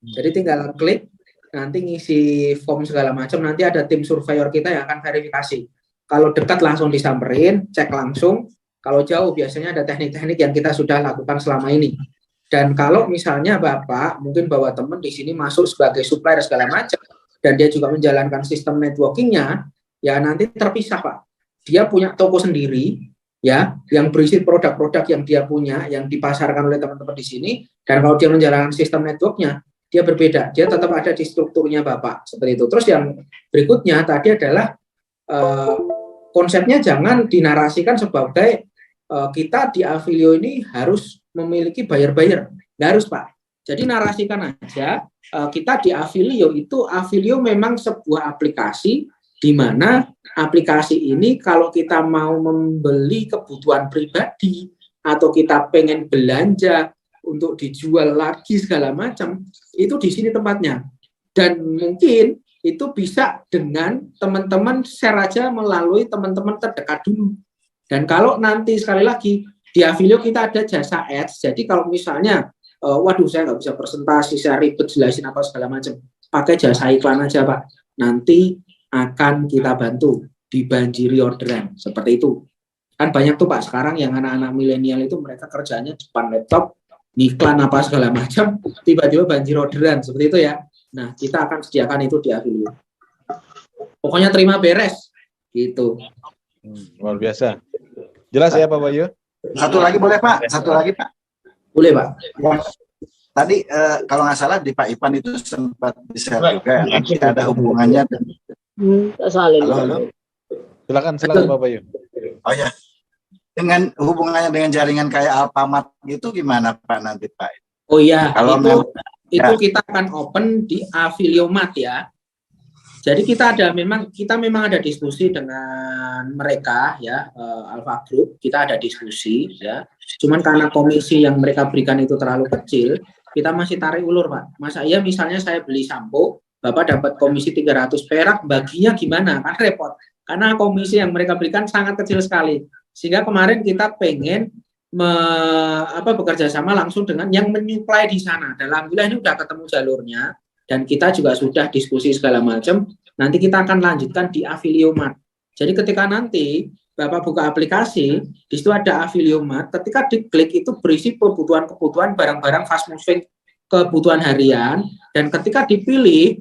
Jadi tinggal klik, nanti ngisi form segala macam, nanti ada tim surveyor kita yang akan verifikasi. Kalau dekat langsung disamperin, cek langsung. Kalau jauh biasanya ada teknik-teknik yang kita sudah lakukan selama ini. Dan kalau misalnya Bapak mungkin bawa teman di sini masuk sebagai supplier segala macam, dan dia juga menjalankan sistem networkingnya, ya nanti terpisah Pak. Dia punya toko sendiri, ya, yang berisi produk-produk yang dia punya, yang dipasarkan oleh teman-teman di sini. Dan kalau dia menjalankan sistem networknya, dia berbeda. Dia tetap ada di strukturnya Bapak seperti itu. Terus yang berikutnya tadi adalah konsepnya jangan dinarasikan sebagai kita di Afilio ini harus memiliki buyer-buyer. Nggak harus Pak. Jadi narasikan aja kita di Afilio itu Afilio memang sebuah aplikasi di mana aplikasi ini kalau kita mau membeli kebutuhan pribadi atau kita pengen belanja untuk dijual lagi segala macam, itu di sini tempatnya. Dan mungkin itu bisa dengan teman-teman share aja melalui teman-teman terdekat dulu. Dan kalau nanti sekali lagi di Afilio kita ada jasa ads, jadi kalau misalnya waduh saya nggak bisa presentasi, saya ribet jelasin apa segala macam. Pakai jasa iklan aja Pak. Nanti akan kita bantu dibanjiri orderan seperti itu. Kan banyak tuh Pak sekarang yang anak-anak milenial itu mereka kerjanya depan laptop, iklan apa segala macam, tiba-tiba banjir orderan seperti itu ya. Nah kita akan sediakan itu di Avilio. Pokoknya terima beres gitu. Luar biasa. Jelas ya Pak Bayu? Satu lagi boleh Pak? Satu lagi Pak? Boleh Pak. Ya. Tadi kalau nggak salah di Pak Ipan itu sempat di-share juga ya, nanti ada hubungannya. Halo. Silakan Pak Bayu. Oh ya, dengan hubungannya dengan jaringan kayak Alfamart gitu gimana Pak nanti Pak? Oh iya, kalau itu kita akan open di Avilio Mart ya. Jadi kita memang ada diskusi dengan mereka ya, Alpha Group, kita ada diskusi ya. Cuman karena komisi yang mereka berikan itu terlalu kecil, kita masih tarik ulur Pak. Masa iya misalnya saya beli sampo, Bapak dapat komisi 300 perak, baginya gimana? Kan repot. Karena komisi yang mereka berikan sangat kecil sekali. Sehingga kemarin kita pengen bekerja sama langsung dengan yang menyuplai di sana. Dan alhamdulillah ini udah ketemu jalurnya. Dan kita juga sudah diskusi segala macam. Nanti kita akan lanjutkan di Avilio Mart. Jadi ketika nanti Bapak buka aplikasi, di situ ada Avilio Mart. Ketika diklik itu berisi kebutuhan barang-barang fast moving, kebutuhan harian. Dan ketika dibeli,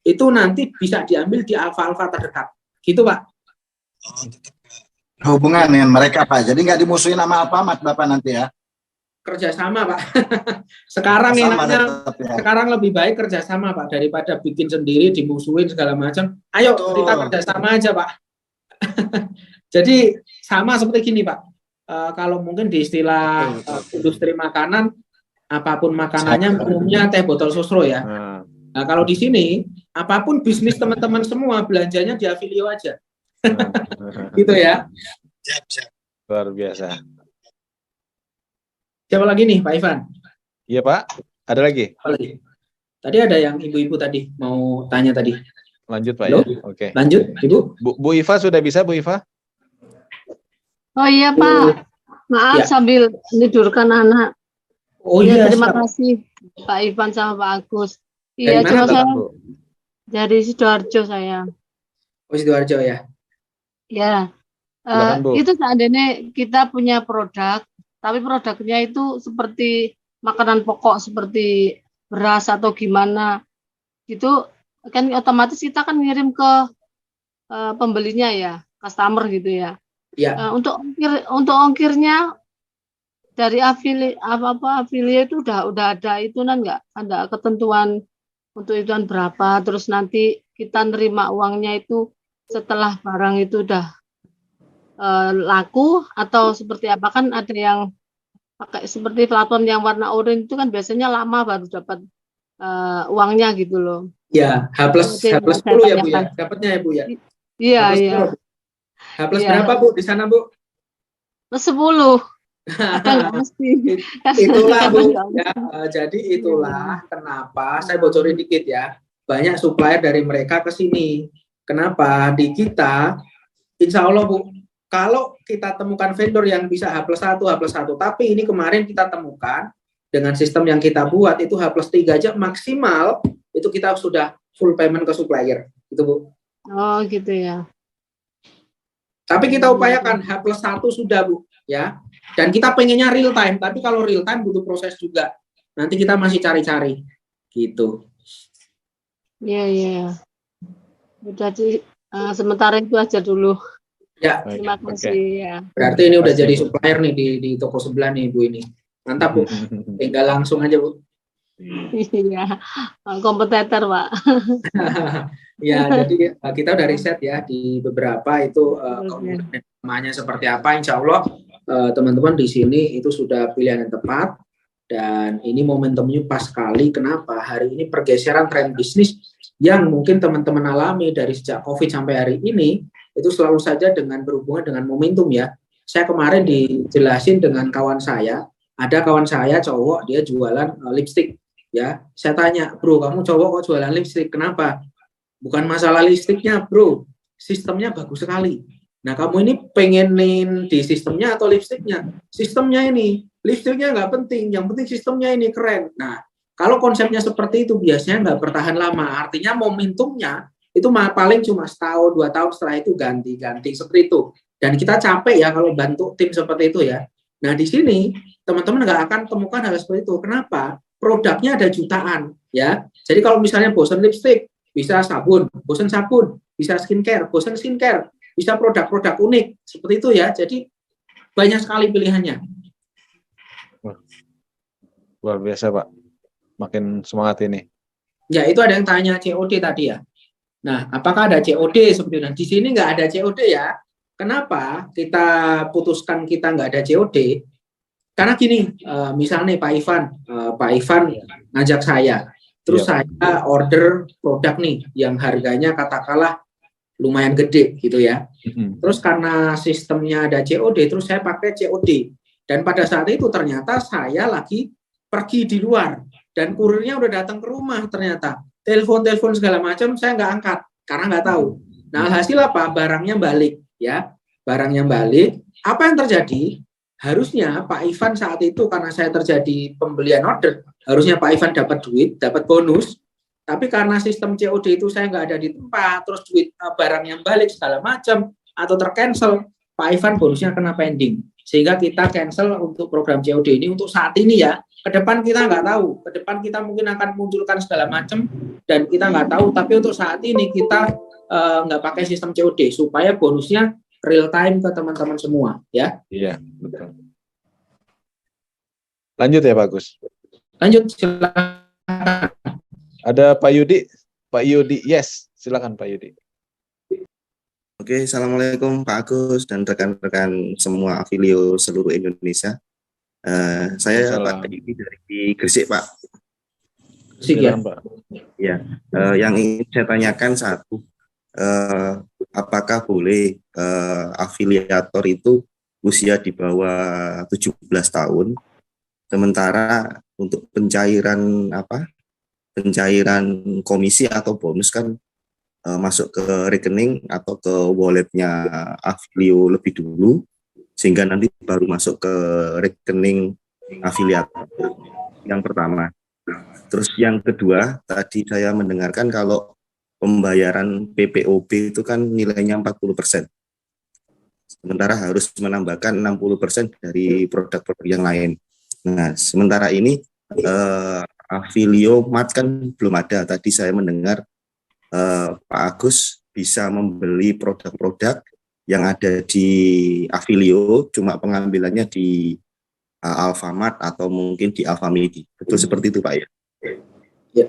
itu nanti bisa diambil di Alfa-Alfa terdekat. Gitu Pak. Hubungan dengan mereka Pak. Jadi nggak dimusuhin sama Alfamart Bapak nanti ya? Kerjasama Pak. Sekarang sekarang lebih baik kerjasama Pak daripada bikin sendiri dimusuhin segala macam. Ayo kita kerjasama aja Pak. Jadi sama seperti gini Pak. Kalau mungkin di istilah industri makanan, apapun makanannya minumnya teh botol sosro ya. Nah kalau di sini apapun bisnis teman-teman semua belanjanya di Avilio aja. Gitu ya. Luar biasa. Siapa lagi nih Pak Ivan? Iya Pak, ada lagi? Tadi ada yang ibu-ibu tadi mau tanya tadi. Lanjut Pak. Halo? Ya. Oke. Lanjut Ibu. Bu Iva sudah bisa Bu Iva? Oh iya Pak, maaf sambil menidurkan anak. Oh iya. Terima kasih Pak Ivan sama Pak Agus. Iya cuma saya dari Sidoarjo saya. Oh Sidoarjo ya. Ya. Itu seandainya kita punya produk. Tapi produknya itu seperti makanan pokok seperti beras atau gimana gitu kan otomatis kita kan ngirim ke pembelinya ya, customer gitu ya. Ya. Untuk ongkirnya dari Avilio itu udah ada itu nggak ada ketentuan untuk ituan berapa, terus nanti kita nerima uangnya itu setelah barang itu udah laku atau seperti apa, kan ada yang pakai seperti platform yang warna oranye itu kan biasanya lama baru dapat uangnya gitu loh. Ya, H+10 ya Bu ya, dapatnya ya Bu ya. Iya iya. H+ berapa Bu di sana Bu? 10. Ada nggak mesti. Itulah Bu ya, jadi itulah kenapa saya bocorin dikit ya. Banyak supplier dari mereka ke sini. Kenapa? Di kita insya Allah Bu, kalau kita temukan vendor yang bisa H+1, tapi ini kemarin kita temukan dengan sistem yang kita buat itu H+3 aja maksimal, itu kita sudah full payment ke supplier, gitu Bu. Oh gitu ya. Tapi kita upayakan H+1 sudah Bu, ya. Dan kita pengennya real time, tapi kalau real time butuh proses juga. Nanti kita masih cari-cari, gitu. Iya. Jadi sementara itu aja dulu. Ya, terima kasih ya. Berarti ini udah jadi supplier nih di toko sebelah nih Bu ini. Mantap Bu. Tinggal langsung aja Bu. Iya, kompetitor Pak. Ya, jadi kita udah riset ya di beberapa itu namanya seperti apa. Insya Allah teman-teman di sini itu sudah pilihan yang tepat dan ini momentumnya pas sekali. Kenapa? Hari ini pergeseran tren bisnis yang mungkin teman-teman alami dari sejak COVID sampai hari ini itu selalu saja dengan berhubungan dengan momentum ya. Saya kemarin dijelasin dengan kawan saya, ada kawan saya cowok dia jualan lipstik ya. Saya tanya, bro kamu cowok kok jualan lipstik, kenapa? Bukan masalah lipstiknya bro, sistemnya bagus sekali. Nah, kamu ini pengenin di sistemnya atau lipstiknya? Sistemnya ini, lipstiknya nggak penting, yang penting sistemnya ini keren. Nah, kalau konsepnya seperti itu biasanya nggak bertahan lama. Artinya momentumnya itu paling cuma setahun, 2 tahun, setelah itu ganti seperti itu. Dan kita capek ya kalau bantu tim seperti itu ya. Nah, di sini teman-teman nggak akan temukan hal seperti itu. Kenapa? Produknya ada jutaan ya. Jadi kalau misalnya bosen lipstik, bisa sabun, bosen sabun, bisa skincare, bosen skincare, bisa produk-produk unik seperti itu ya. Jadi banyak sekali pilihannya. Luar biasa Pak, makin semangat ini. Ya, itu ada yang tanya COD tadi ya. Nah, apakah ada COD seperti itu? Nah, di sini nggak ada COD ya. Kenapa kita putuskan kita nggak ada COD? Karena gini, misalnya Pak Ivan ngajak saya, terus saya order produk nih yang harganya katakanlah lumayan gede gitu ya. Terus karena sistemnya ada COD, terus saya pakai COD. Dan pada saat itu ternyata saya lagi pergi di luar dan kurirnya udah datang ke rumah ternyata. Telepon segala macam saya nggak angkat karena nggak tahu. Nah, hasil apa? Barangnya balik ya. Barangnya balik. Apa yang terjadi? Harusnya Pak Ivan saat itu karena saya terjadi pembelian order, harusnya Pak Ivan dapat duit, dapat bonus. Tapi karena sistem COD itu saya nggak ada di tempat, terus duit barang yang balik segala macam atau tercancel, Pak Ivan bonusnya kena pending. Sehingga kita cancel untuk program COD ini untuk saat ini ya. Ke depan kita nggak tahu, ke depan kita mungkin akan munculkan segala macam dan kita nggak tahu. Tapi untuk saat ini kita nggak pakai sistem COD supaya bonusnya real time ke teman-teman semua ya. Iya, betul. Lanjut ya Pak Gus. Lanjut, silakan. Ada Pak Yudi, yes, silakan Pak Yudi. Oke, assalamualaikum Pak Agus dan rekan-rekan semua Afilio seluruh Indonesia. Saya Pak Yudi dari Gresik Pak. Gresik ya. Pak. Ya, yang ingin saya tanyakan satu, apakah boleh afiliator itu usia di bawah 17 tahun, sementara untuk pencairan komisi atau bonus kan masuk ke rekening atau ke walletnya Afilio lebih dulu, sehingga nanti baru masuk ke rekening afiliator. Yang pertama. Terus yang kedua, tadi saya mendengarkan kalau pembayaran PPOB itu kan nilainya 40%. Sementara harus menambahkan 60% dari produk-produk yang lain. Nah, sementara ini Afilio Mart kan belum ada. Tadi saya mendengar Pak Agus bisa membeli produk-produk yang ada di Afilio, cuma pengambilannya di Alfamart atau mungkin di Alfamidi. Betul seperti itu Pak ya? Ya.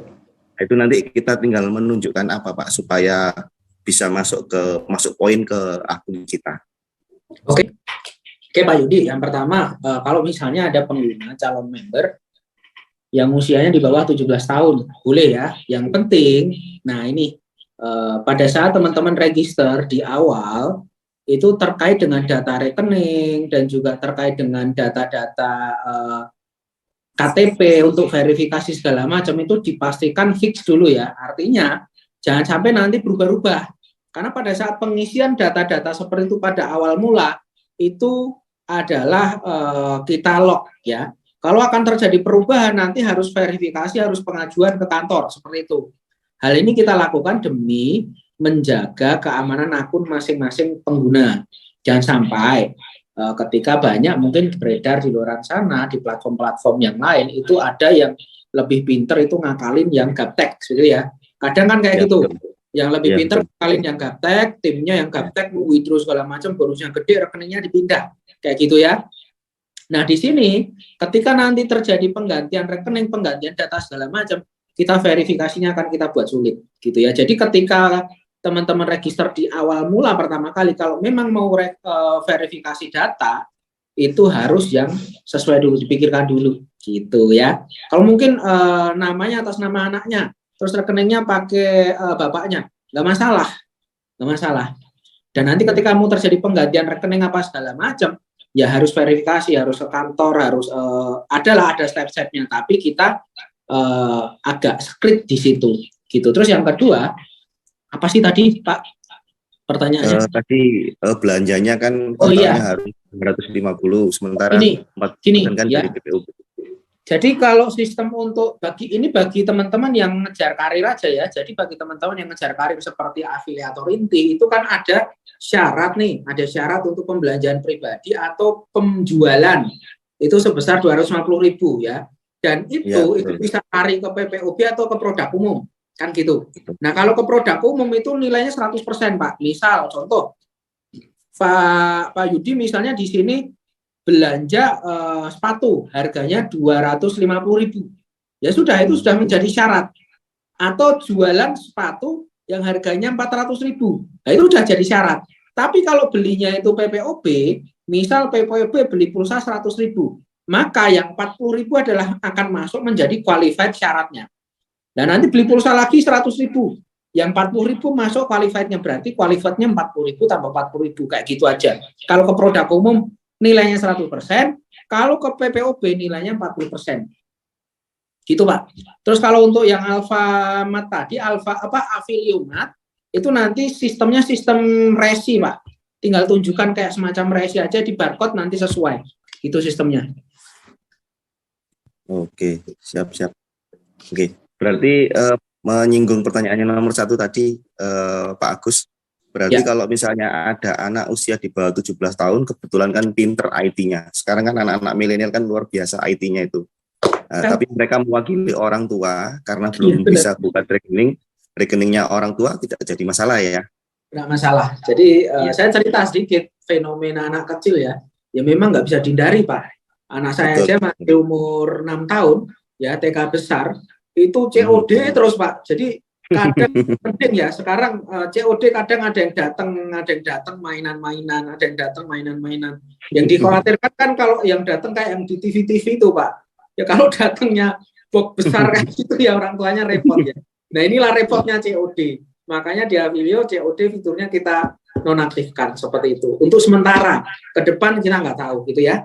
Itu nanti kita tinggal menunjukkan apa Pak supaya bisa masuk poin ke akun kita. Oke, Pak Yudi, yang pertama kalau misalnya ada pengguna calon member yang usianya di bawah 17 tahun, boleh ya. Yang penting, nah ini pada saat teman-teman register di awal, itu terkait dengan data rekening dan juga terkait dengan data-data KTP untuk verifikasi segala macam itu dipastikan fix dulu ya. Artinya jangan sampai nanti berubah-ubah. Karena pada saat pengisian data-data seperti itu pada awal mula itu adalah kita lock ya. Kalau akan terjadi perubahan nanti harus verifikasi, harus pengajuan ke kantor seperti itu. Hal ini kita lakukan demi menjaga keamanan akun masing-masing pengguna. Jangan sampai ketika banyak mungkin beredar di luar sana di platform-platform yang lain itu ada yang lebih pinter itu ngakalin yang gaptek gitu ya. Kadang kan kayak gitu. Yang lebih pinter ngakalin yang gaptek, timnya yang gaptek withdraw segala macam, bonusnya gede, rekeningnya dipindah. Kayak gitu ya. Nah, di sini ketika nanti terjadi penggantian rekening, penggantian data segala macam, kita verifikasinya akan kita buat sulit gitu ya. Jadi ketika teman-teman register di awal mula pertama kali, kalau memang mau verifikasi data itu harus yang sesuai dulu, dipikirkan dulu gitu ya. Kalau mungkin namanya atas nama anaknya, terus rekeningnya pakai bapaknya, nggak masalah. Dan nanti ketika mau terjadi penggantian rekening apa segala macam, ya harus verifikasi, harus ke kantor, harus ada step-stepnya. Tapi kita agak strict di situ gitu. Terus yang kedua, apa sih tadi Pak? Pertanyaannya? Tadi belanjanya kan Oh totalnya iya, harus 250, sementara gini, 4% kan ya. dari BPUB. Jadi kalau sistem untuk bagi teman-teman yang ngejar karir aja ya. Jadi bagi teman-teman yang ngejar karir seperti afiliator inti itu kan ada syarat nih, ada syarat untuk pembelanjaan pribadi atau penjualan itu sebesar 250.000 ya. Dan itu bisa tarik ke PPOB atau ke produk umum kan gitu. Nah kalau ke produk umum itu nilainya 100% Pak. Misal contoh Pak Yudi misalnya di sini belanja sepatu harganya 250.000. Ya sudah, itu sudah menjadi syarat. Atau jualan sepatu yang harganya 400.000. Nah itu sudah jadi syarat. Tapi kalau belinya itu PPOB, misal PPOB beli pulsa 100.000, maka yang 40.000 adalah akan masuk menjadi qualified syaratnya. Dan nanti beli pulsa lagi 100.000, yang 40.000 masuk qualified-nya, berarti qualified-nya 40.000 tambah 40.000 kayak gitu aja. Kalau ke produk umum nilainya 100%, kalau ke PPOB nilainya 40%. Gitu Pak. Terus kalau untuk yang Alfamart tadi, Afiliomat, itu nanti sistemnya sistem resi Pak. Tinggal tunjukkan kayak semacam resi aja di barcode nanti sesuai. Itu sistemnya. Oke, siap-siap. Oke, berarti menyinggung pertanyaannya nomor 1 tadi Pak Agus. Berarti kalau misalnya ada anak usia di bawah 17 tahun, kebetulan kan pinter IT-nya. Sekarang kan anak-anak milenial kan luar biasa IT-nya itu. Tapi mereka mewakili orang tua karena belum bisa buka rekeningnya orang tua tidak jadi masalah ya? Nggak masalah. Jadi saya cerita sedikit fenomena anak kecil ya. Ya memang nggak bisa dihindari Pak. Anak saya aja masih umur 6 tahun, ya TK besar, itu COD terus Pak. Jadi kadang penting ya sekarang COD kadang ada yang datang mainan-mainan, ada yang datang mainan-mainan. Yang dikhawatirkan kan kalau yang datang kayak yang di TV-TV itu Pak. Ya kalau datangnya box besar kayak gitu ya orang tuanya repot ya. Nah inilah repotnya COD. Makanya di Avilio COD fiturnya kita nonaktifkan seperti itu. Untuk sementara, ke depan kita nggak tahu gitu ya.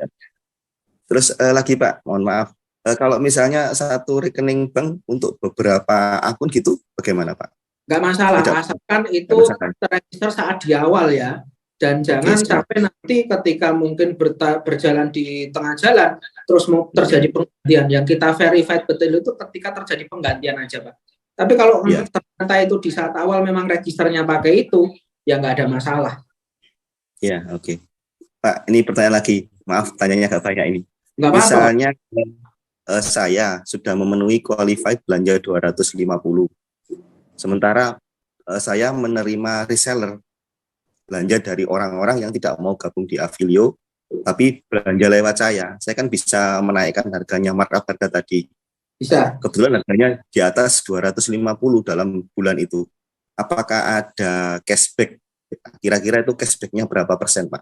Terus lagi Pak, mohon maaf. Kalau misalnya satu rekening bank untuk beberapa akun gitu, bagaimana Pak? Nggak masalah, asalkan itu terregister saat di awal ya. Dan jangan sampai nanti ketika mungkin berjalan di tengah jalan, terus mau terjadi penggantian. Yang kita verified betul itu ketika terjadi penggantian aja Pak. Tapi kalau ternyata itu di saat awal memang registernya pakai itu, ya nggak ada masalah. Ya, oke. Pak, ini pertanyaan lagi. Maaf, tanyanya agak banyak ini. Nggak apa-apa. Misalnya saya sudah memenuhi qualified belanja 250. Sementara saya menerima reseller belanja dari orang-orang yang tidak mau gabung di Avilio, tapi belanja lewat saya. Saya kan bisa menaikkan harganya, markup harga tadi. Bisa. Kebetulan harganya di atas 250 dalam bulan itu. Apakah ada cashback? Kira-kira itu cashbacknya berapa persen, Pak?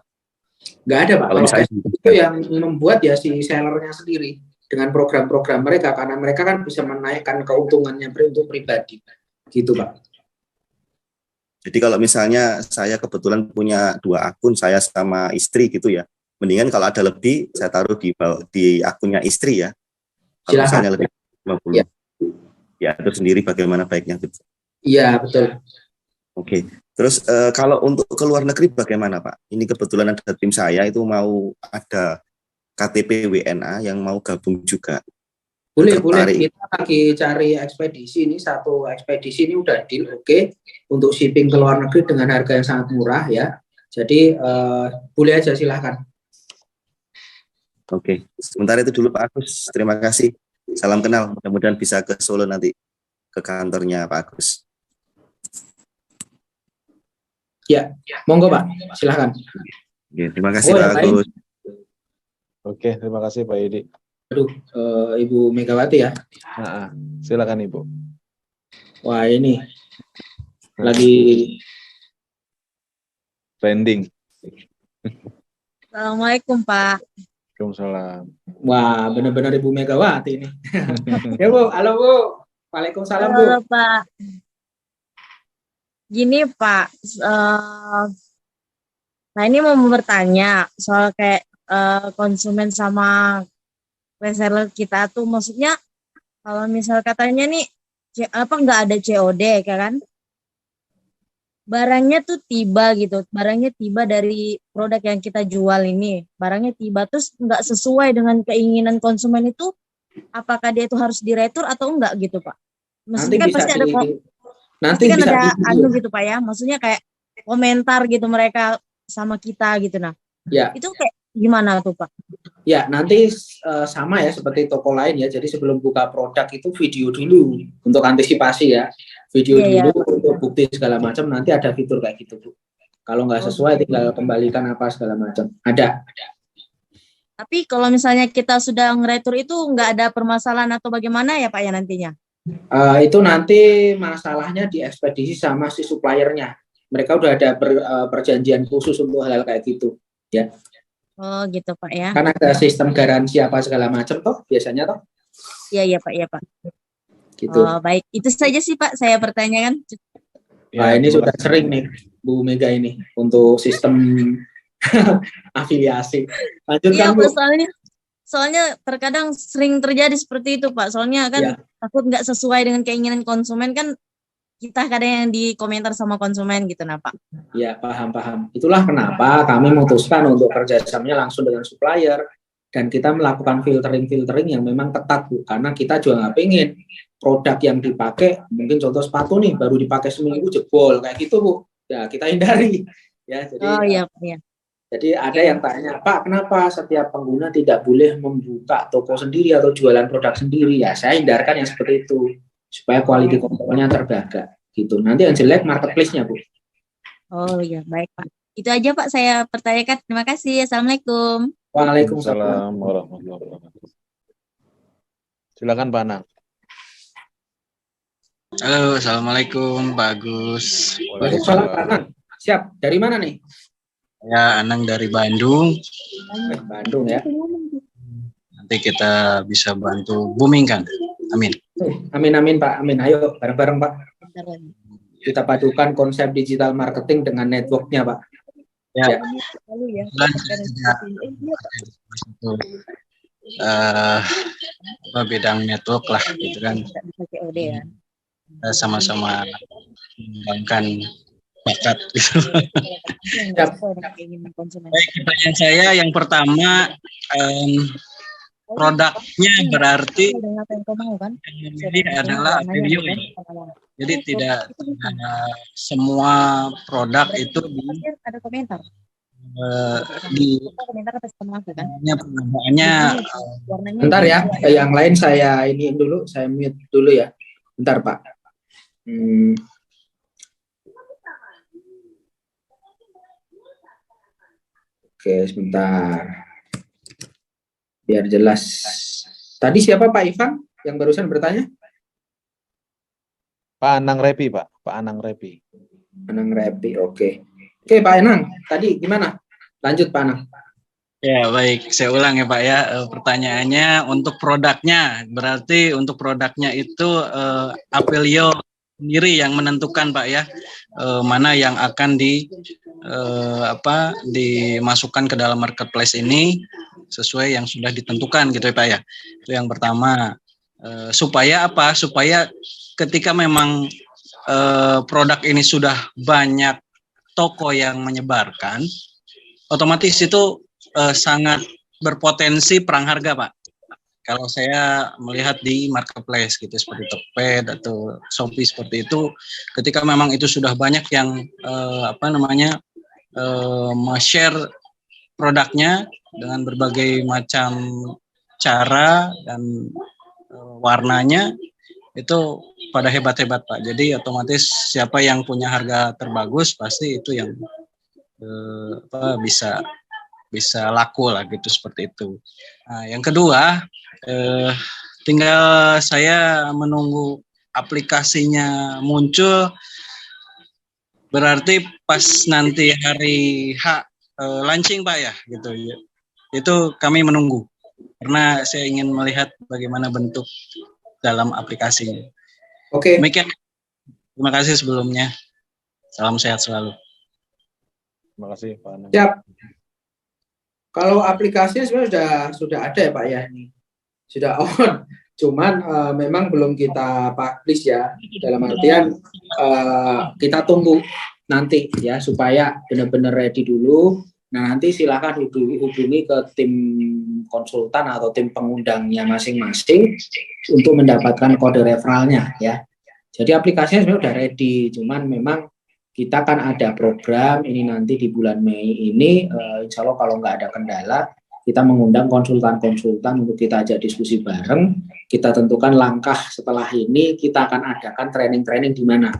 Nggak ada, Pak. Kalau misalnya itu yang membuat ya si sellernya sendiri dengan program-program mereka, karena mereka kan bisa menaikkan keuntungannya untuk pribadi. Gitu, Pak. Jadi kalau misalnya saya kebetulan punya 2 akun, saya sama istri gitu ya, mendingan kalau ada lebih, saya taruh di akunnya istri ya. Kalau misalnya lebih 50. Ya. Ya, itu sendiri bagaimana baiknya. Iya, betul. Oke. Terus kalau untuk ke luar negeri bagaimana Pak? Ini kebetulan ada tim saya itu mau ada KTP WNA yang mau gabung juga. Boleh. Kita lagi cari ekspedisi ini, satu ekspedisi ini udah deal oke untuk shipping ke luar negeri dengan harga yang sangat murah ya. Jadi boleh aja silahkan. Oke. Sementara itu dulu Pak Agus. Terima kasih. Salam kenal. Mudah-mudahan bisa ke Solo nanti ke kantornya Pak Agus. Ya, monggo Pak, silahkan. Oke, terima kasih Pak Agus. Oke, terima kasih Pak Yedi. Aduh, Ibu Megawati ya. Silakan Ibu. Wah ini lagi trending. Assalamualaikum Pak. Waalaikumsalam. Wah benar-benar Ibu Megawati ini. Ya Bu, halo Bu. Waalaikumsalam Bu. Halo Pak. Gini Pak, nah ini mau bertanya soal kayak konsumen sama reseller kita tuh, maksudnya kalau misal katanya nih nggak ada COD kan, barangnya tuh tiba gitu, barangnya tiba dari produk yang kita jual ini, barangnya tiba terus nggak sesuai dengan keinginan konsumen itu, apakah dia itu harus diretur atau enggak gitu Pak? Nanti Maksudnya kan bisa pasti ada nanti pasti kan bisa ada di-review. gitu Pak ya, maksudnya kayak komentar gitu mereka sama kita gitu. Nah, Ya. itu kayak gimana tuh Pak? Ya, nanti sama ya seperti toko lain ya. Jadi sebelum buka produk itu video dulu untuk antisipasi ya. Video Iya, dulu untuk bukti segala macam. Nanti ada fitur kayak gitu, Bu. Kalau nggak sesuai tinggal kembalikan apa segala macam. Ada. Tapi kalau misalnya kita sudah ngeretur itu nggak ada permasalahan atau bagaimana ya Pak ya nantinya? Itu nanti masalahnya di ekspedisi sama si suppliernya. Mereka udah ada perjanjian khusus untuk hal kayak gitu, ya. Oh gitu Pak ya. Kan ada sistem garansi apa segala macam toh biasanya toh. Iya Pak, iya Pak. Gitu. Oh baik, itu saja sih Pak saya pertanyakan. Nah ini sudah sering nih Bu Mega ini untuk sistem afiliasi. Lanjutkan Iya Bu. Pak, soalnya terkadang sering terjadi seperti itu Pak. Soalnya kan takut nggak sesuai dengan keinginan konsumen kan, kita kadang yang di komentar sama konsumen gitu nah Pak. Ya paham. Itulah kenapa kami memutuskan untuk kerjasamanya langsung dengan supplier dan kita melakukan filtering yang memang ketat Bu, karena kita juga nggak pengen produk yang dipakai, mungkin contoh sepatu nih baru dipakai seminggu jebol kayak gitu Bu. Ya kita hindari ya. Jadi Jadi ada yang tanya, Pak, kenapa setiap pengguna tidak boleh membuka toko sendiri atau jualan produk sendiri? Ya, saya hindarkan yang seperti itu supaya quality control-nya terjaga gitu. Nanti yang jelek marketplace-nya, Bu. Oh iya, baik Pak. Itu aja Pak saya pertanyakan. Terima kasih. Assalamualaikum. Waalaikumsalam warahmatullahi wabarakatuh. Silakan Pak Anang. Halo, assalamualaikum Pak Agus. Waalaikumsalam Pak Anang. Siap. Dari mana nih? Ya, Anang dari Bandung. Bandung ya. Nanti kita bisa bantu booming kan? Amin. Amin Pak. Amin. Ayo bareng-bareng Pak. Kita padukan konsep digital marketing dengan network-nya Pak. Ya. Bidang network lah gitu kan. Sama-sama mengembangkan bakat gitu. Baik, pertanyaan saya yang pertama, produknya berarti yang memilih adalah video ya. Jadi tidak semua produk itu ada komentar. Penambahannya bentar ya, yang lain saya ini dulu, saya mute dulu ya. Bentar Pak. Oke, sebentar. Biar jelas. Tadi siapa Pak Ivan yang barusan bertanya? Pak Anang Repi, Pak. Pak Anang Repi. Anang Repi, oke. Oke, Pak Anang, tadi gimana? Lanjut Pak Anang. Ya, baik. Saya ulang ya, Pak ya. Pertanyaannya untuk produknya, berarti untuk produknya itu Apelio sendiri yang menentukan, Pak ya, mana yang akan dimasukkan ke dalam marketplace ini sesuai yang sudah ditentukan gitu ya, Pak ya. Itu yang pertama. Supaya apa? Supaya ketika memang produk ini sudah banyak toko yang menyebarkan, otomatis itu sangat berpotensi perang harga, Pak. Kalau saya melihat di marketplace gitu seperti Tokped atau Shopee seperti itu, ketika memang itu sudah banyak yang share produknya dengan berbagai macam cara dan warnanya, itu pada hebat-hebat Pak. Jadi otomatis siapa yang punya harga terbagus pasti itu yang bisa laku lah gitu, seperti itu. Nah, yang kedua, tinggal saya menunggu aplikasinya muncul. Berarti pas nanti hari launching Pak ya, gitu ya. Itu kami menunggu karena saya ingin melihat bagaimana bentuk dalam aplikasinya. Oke. Demikian. Terima kasih sebelumnya. Salam sehat selalu. Terima kasih Pak Anang. Siap. Kalau aplikasinya sebenarnya sudah ada ya Pak ya, ini sudah on. Cuman memang belum kita publish ya. Dalam artian kita tunggu nanti ya, supaya benar-benar ready dulu. Nah, nanti silakan hubungi ke tim konsultan atau tim pengundangnya masing-masing untuk mendapatkan kode referralnya ya. Jadi aplikasinya sebenarnya udah ready, cuman memang kita kan ada program ini nanti di bulan Mei ini, insya Allah kalau nggak ada kendala, kita mengundang konsultan-konsultan untuk kita ajak diskusi bareng, kita tentukan langkah setelah ini, kita akan adakan training-training di mana,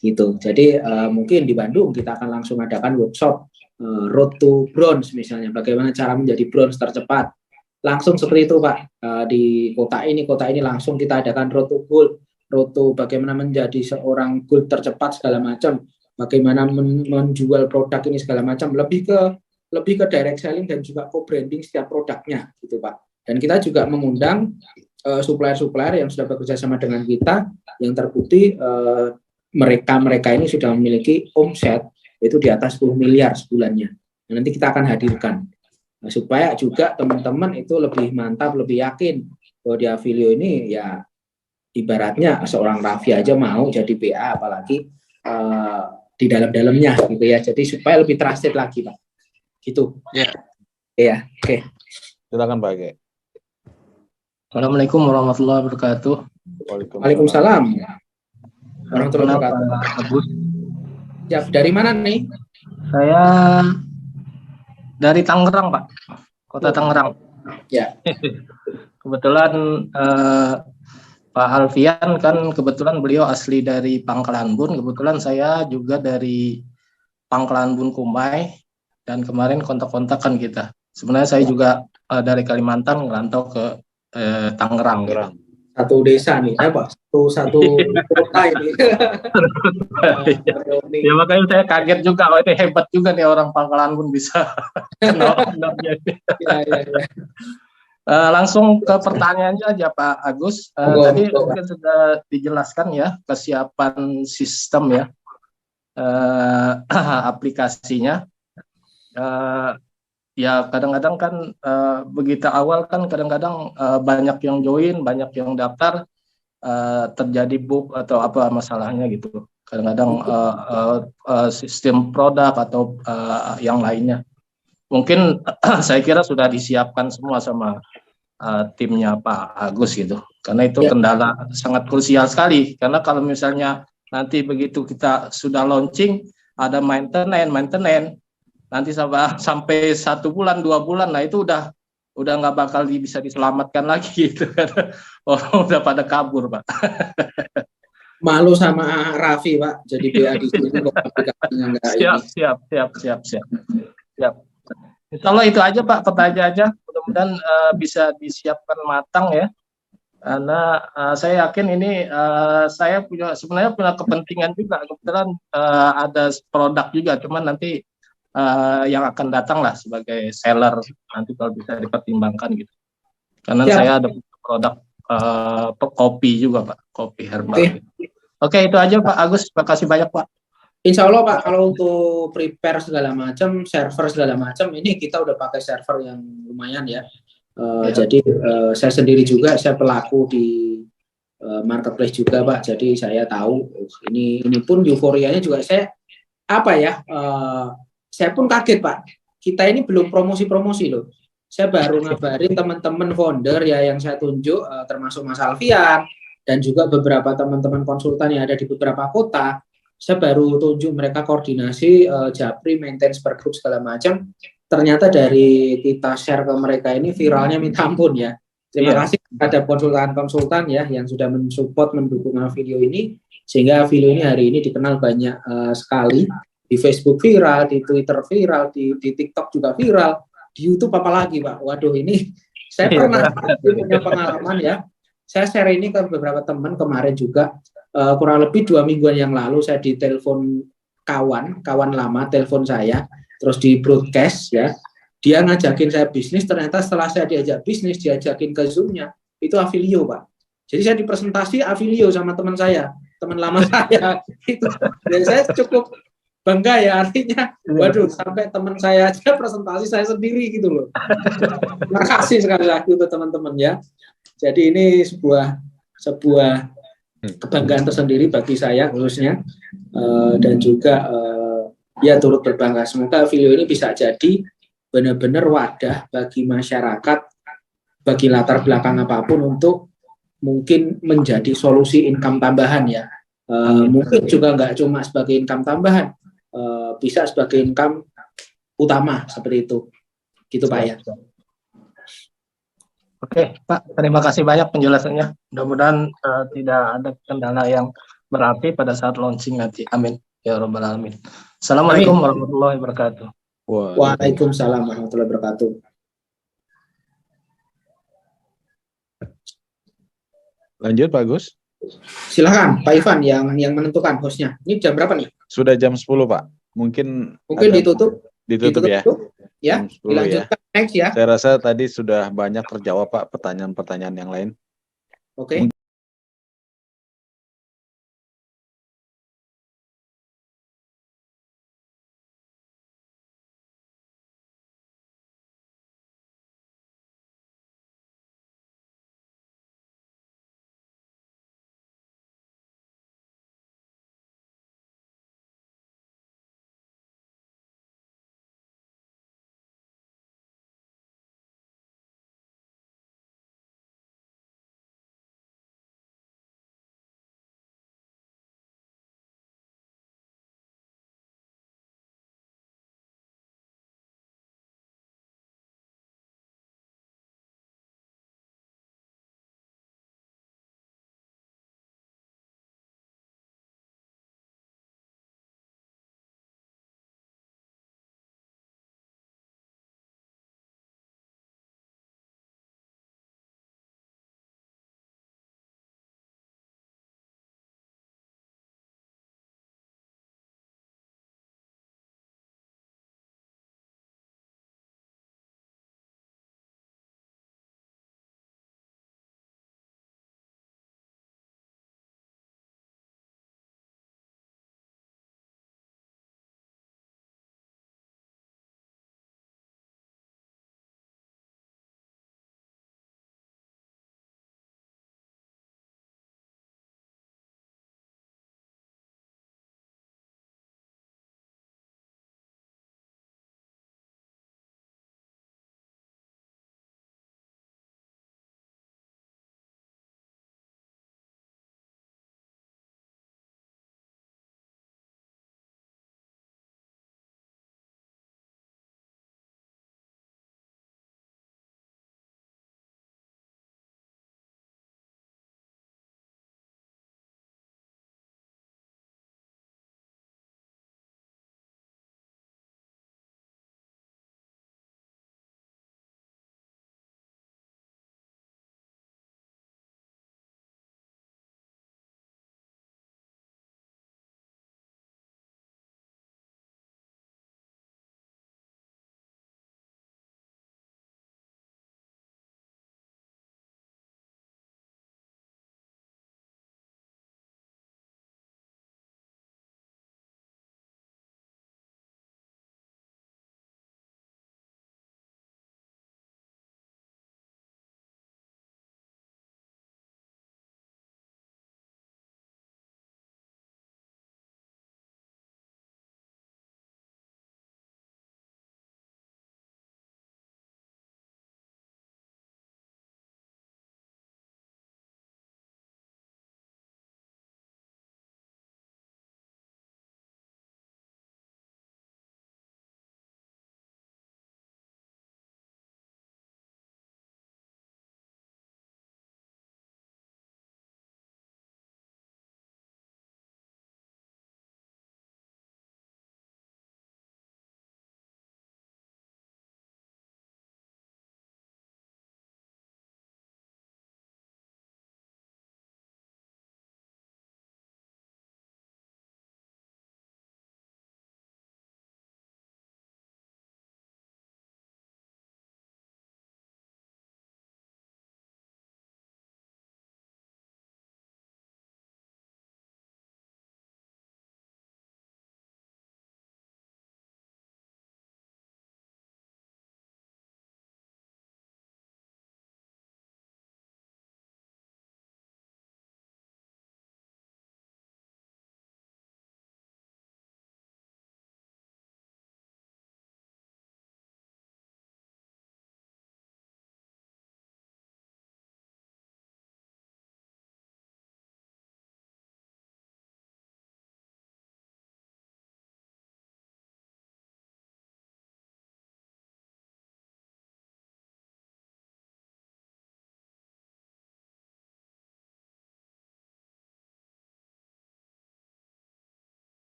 gitu. Jadi mungkin di Bandung kita akan langsung adakan workshop Road to Bronze misalnya, bagaimana cara menjadi bronze tercepat. Langsung seperti itu Pak, di kota ini langsung kita adakan Road to Gold, Road to bagaimana menjadi seorang gold tercepat segala macam, bagaimana menjual produk ini segala macam, lebih ke direct selling dan juga co-branding setiap produknya gitu Pak. Dan kita juga mengundang supplier-supplier yang sudah bekerja sama dengan kita, yang terbukti mereka ini sudah memiliki omset itu di atas 10 miliar sebulannya. Nah, nanti kita akan hadirkan supaya juga teman-teman itu lebih mantap, lebih yakin bahwa di Avilio ini ya ibaratnya seorang Raffi aja mau jadi BA, apalagi di dalam-dalamnya gitu ya. Jadi supaya lebih trusted lagi Pak. Gitu. Ya. Iya, oke. Silakan Pak Ege. Assalamualaikum warahmatullahi wabarakatuh. Waalaikumsalam warahmatullahi wabarakatuh. Ya, dari mana nih? Saya dari Tangerang, Pak. Kota Tangerang. Ya. Kebetulan Pak Alfian kan kebetulan beliau asli dari Pangkalan Bun. Kebetulan saya juga dari Pangkalan Bun Kumai, dan kemarin kontak-kontakan kita. Sebenarnya saya juga dari Kalimantan ngerantau ke Tangerang. Gitu. Satu desa nih, apa? Satu kota ini. Ya makanya saya kaget juga, oh itu hebat juga nih orang Pangkalan Bun bisa kenal. Langsung ke pertanyaannya aja Pak Agus. Tadi mungkin sudah dijelaskan ya kesiapan sistem ya, aplikasinya. Ya kadang-kadang kan begitu awal kan kadang-kadang banyak yang join, banyak yang daftar, terjadi bug atau apa masalahnya gitu. Kadang-kadang sistem produk atau yang lainnya. Mungkin saya kira sudah disiapkan semua sama timnya Pak Agus gitu. Karena itu kendala sangat krusial sekali. Karena kalau misalnya nanti begitu kita sudah launching, ada maintenance, nanti sampai 1 bulan 2 bulan, nah itu udah nggak bakal bisa diselamatkan lagi gitu kan. Orang udah pada kabur Pak. Malu sama Raffi Pak, jadi BA di sini kok aplikasinya nggak ini. Siap. Insya Allah itu aja Pak pertanyaannya. Mudah-mudahan bisa disiapkan matang ya. Karena saya yakin ini saya sebenarnya punya kepentingan juga. Kebetulan ada produk juga, cuman nanti yang akan datang lah sebagai seller nanti kalau bisa dipertimbangkan gitu. Karena saya ada produk kopi juga Pak, kopi herbal. Oke, itu aja Pak Agus. Terima kasih banyak Pak. Insya Allah Pak, kalau untuk prepare segala macam, server segala macam, ini kita udah pakai server yang lumayan ya. Jadi saya sendiri juga, saya pelaku di marketplace juga Pak. Jadi saya tahu ini pun euforianya juga saya saya pun kaget Pak. Kita ini belum promosi loh. Saya baru ngabarin teman-teman founder ya yang saya tunjuk, termasuk Mas Alfian dan juga beberapa teman-teman konsultan yang ada di beberapa kota. Saya baru tunjuk mereka koordinasi Japri, maintenance per group segala macam. Ternyata dari kita share ke mereka ini viralnya minta ampun ya. Terima kasih kepada konsultan-konsultan ya yang sudah mensupport, mendukung video ini sehingga video ini hari ini dikenal banyak sekali. Di Facebook viral, di Twitter viral, di TikTok juga viral, di YouTube apalagi Pak. Waduh ini saya pernah punya pengalaman ya. Saya share ini ke beberapa teman kemarin juga, kurang lebih 2 mingguan yang lalu saya ditelepon kawan lama telepon saya, terus di broadcast ya. Dia ngajakin saya bisnis, ternyata setelah saya diajak bisnis, diajakin ke Zoom-nya, itu Avilio Pak. Jadi saya dipresentasi Avilio sama teman saya, teman lama saya. Itu dan saya cukup bangga ya, artinya waduh sampai teman saya aja presentasi saya sendiri gitu loh. Terima kasih sekali lagi untuk teman-teman ya. Jadi ini sebuah kebanggaan tersendiri bagi saya khususnya dan juga ya turut berbangga. Semoga Avilio ini bisa jadi benar-benar wadah bagi masyarakat, bagi latar belakang apapun untuk mungkin menjadi solusi income tambahan ya. Mungkin juga nggak cuma sebagai income tambahan, bisa sebagai income utama seperti itu. Gitu Pak ya. Oke, Pak, terima kasih banyak penjelasannya. Mudah-mudahan tidak ada kendala yang berarti pada saat launching nanti. Amin. Ya Rabbal Alamin. Assalamualaikum warahmatullahi wabarakatuh. Waalaikumsalam warahmatullahi wabarakatuh. Lanjut Pak Gus. Silakan Pak Ivan yang menentukan hostnya. Ini jam berapa nih? Sudah jam 10 Pak. Mungkin ditutup ya. Ya, dilanjutkan next ya. Saya rasa tadi sudah banyak terjawab Pak pertanyaan-pertanyaan yang lain. Oke.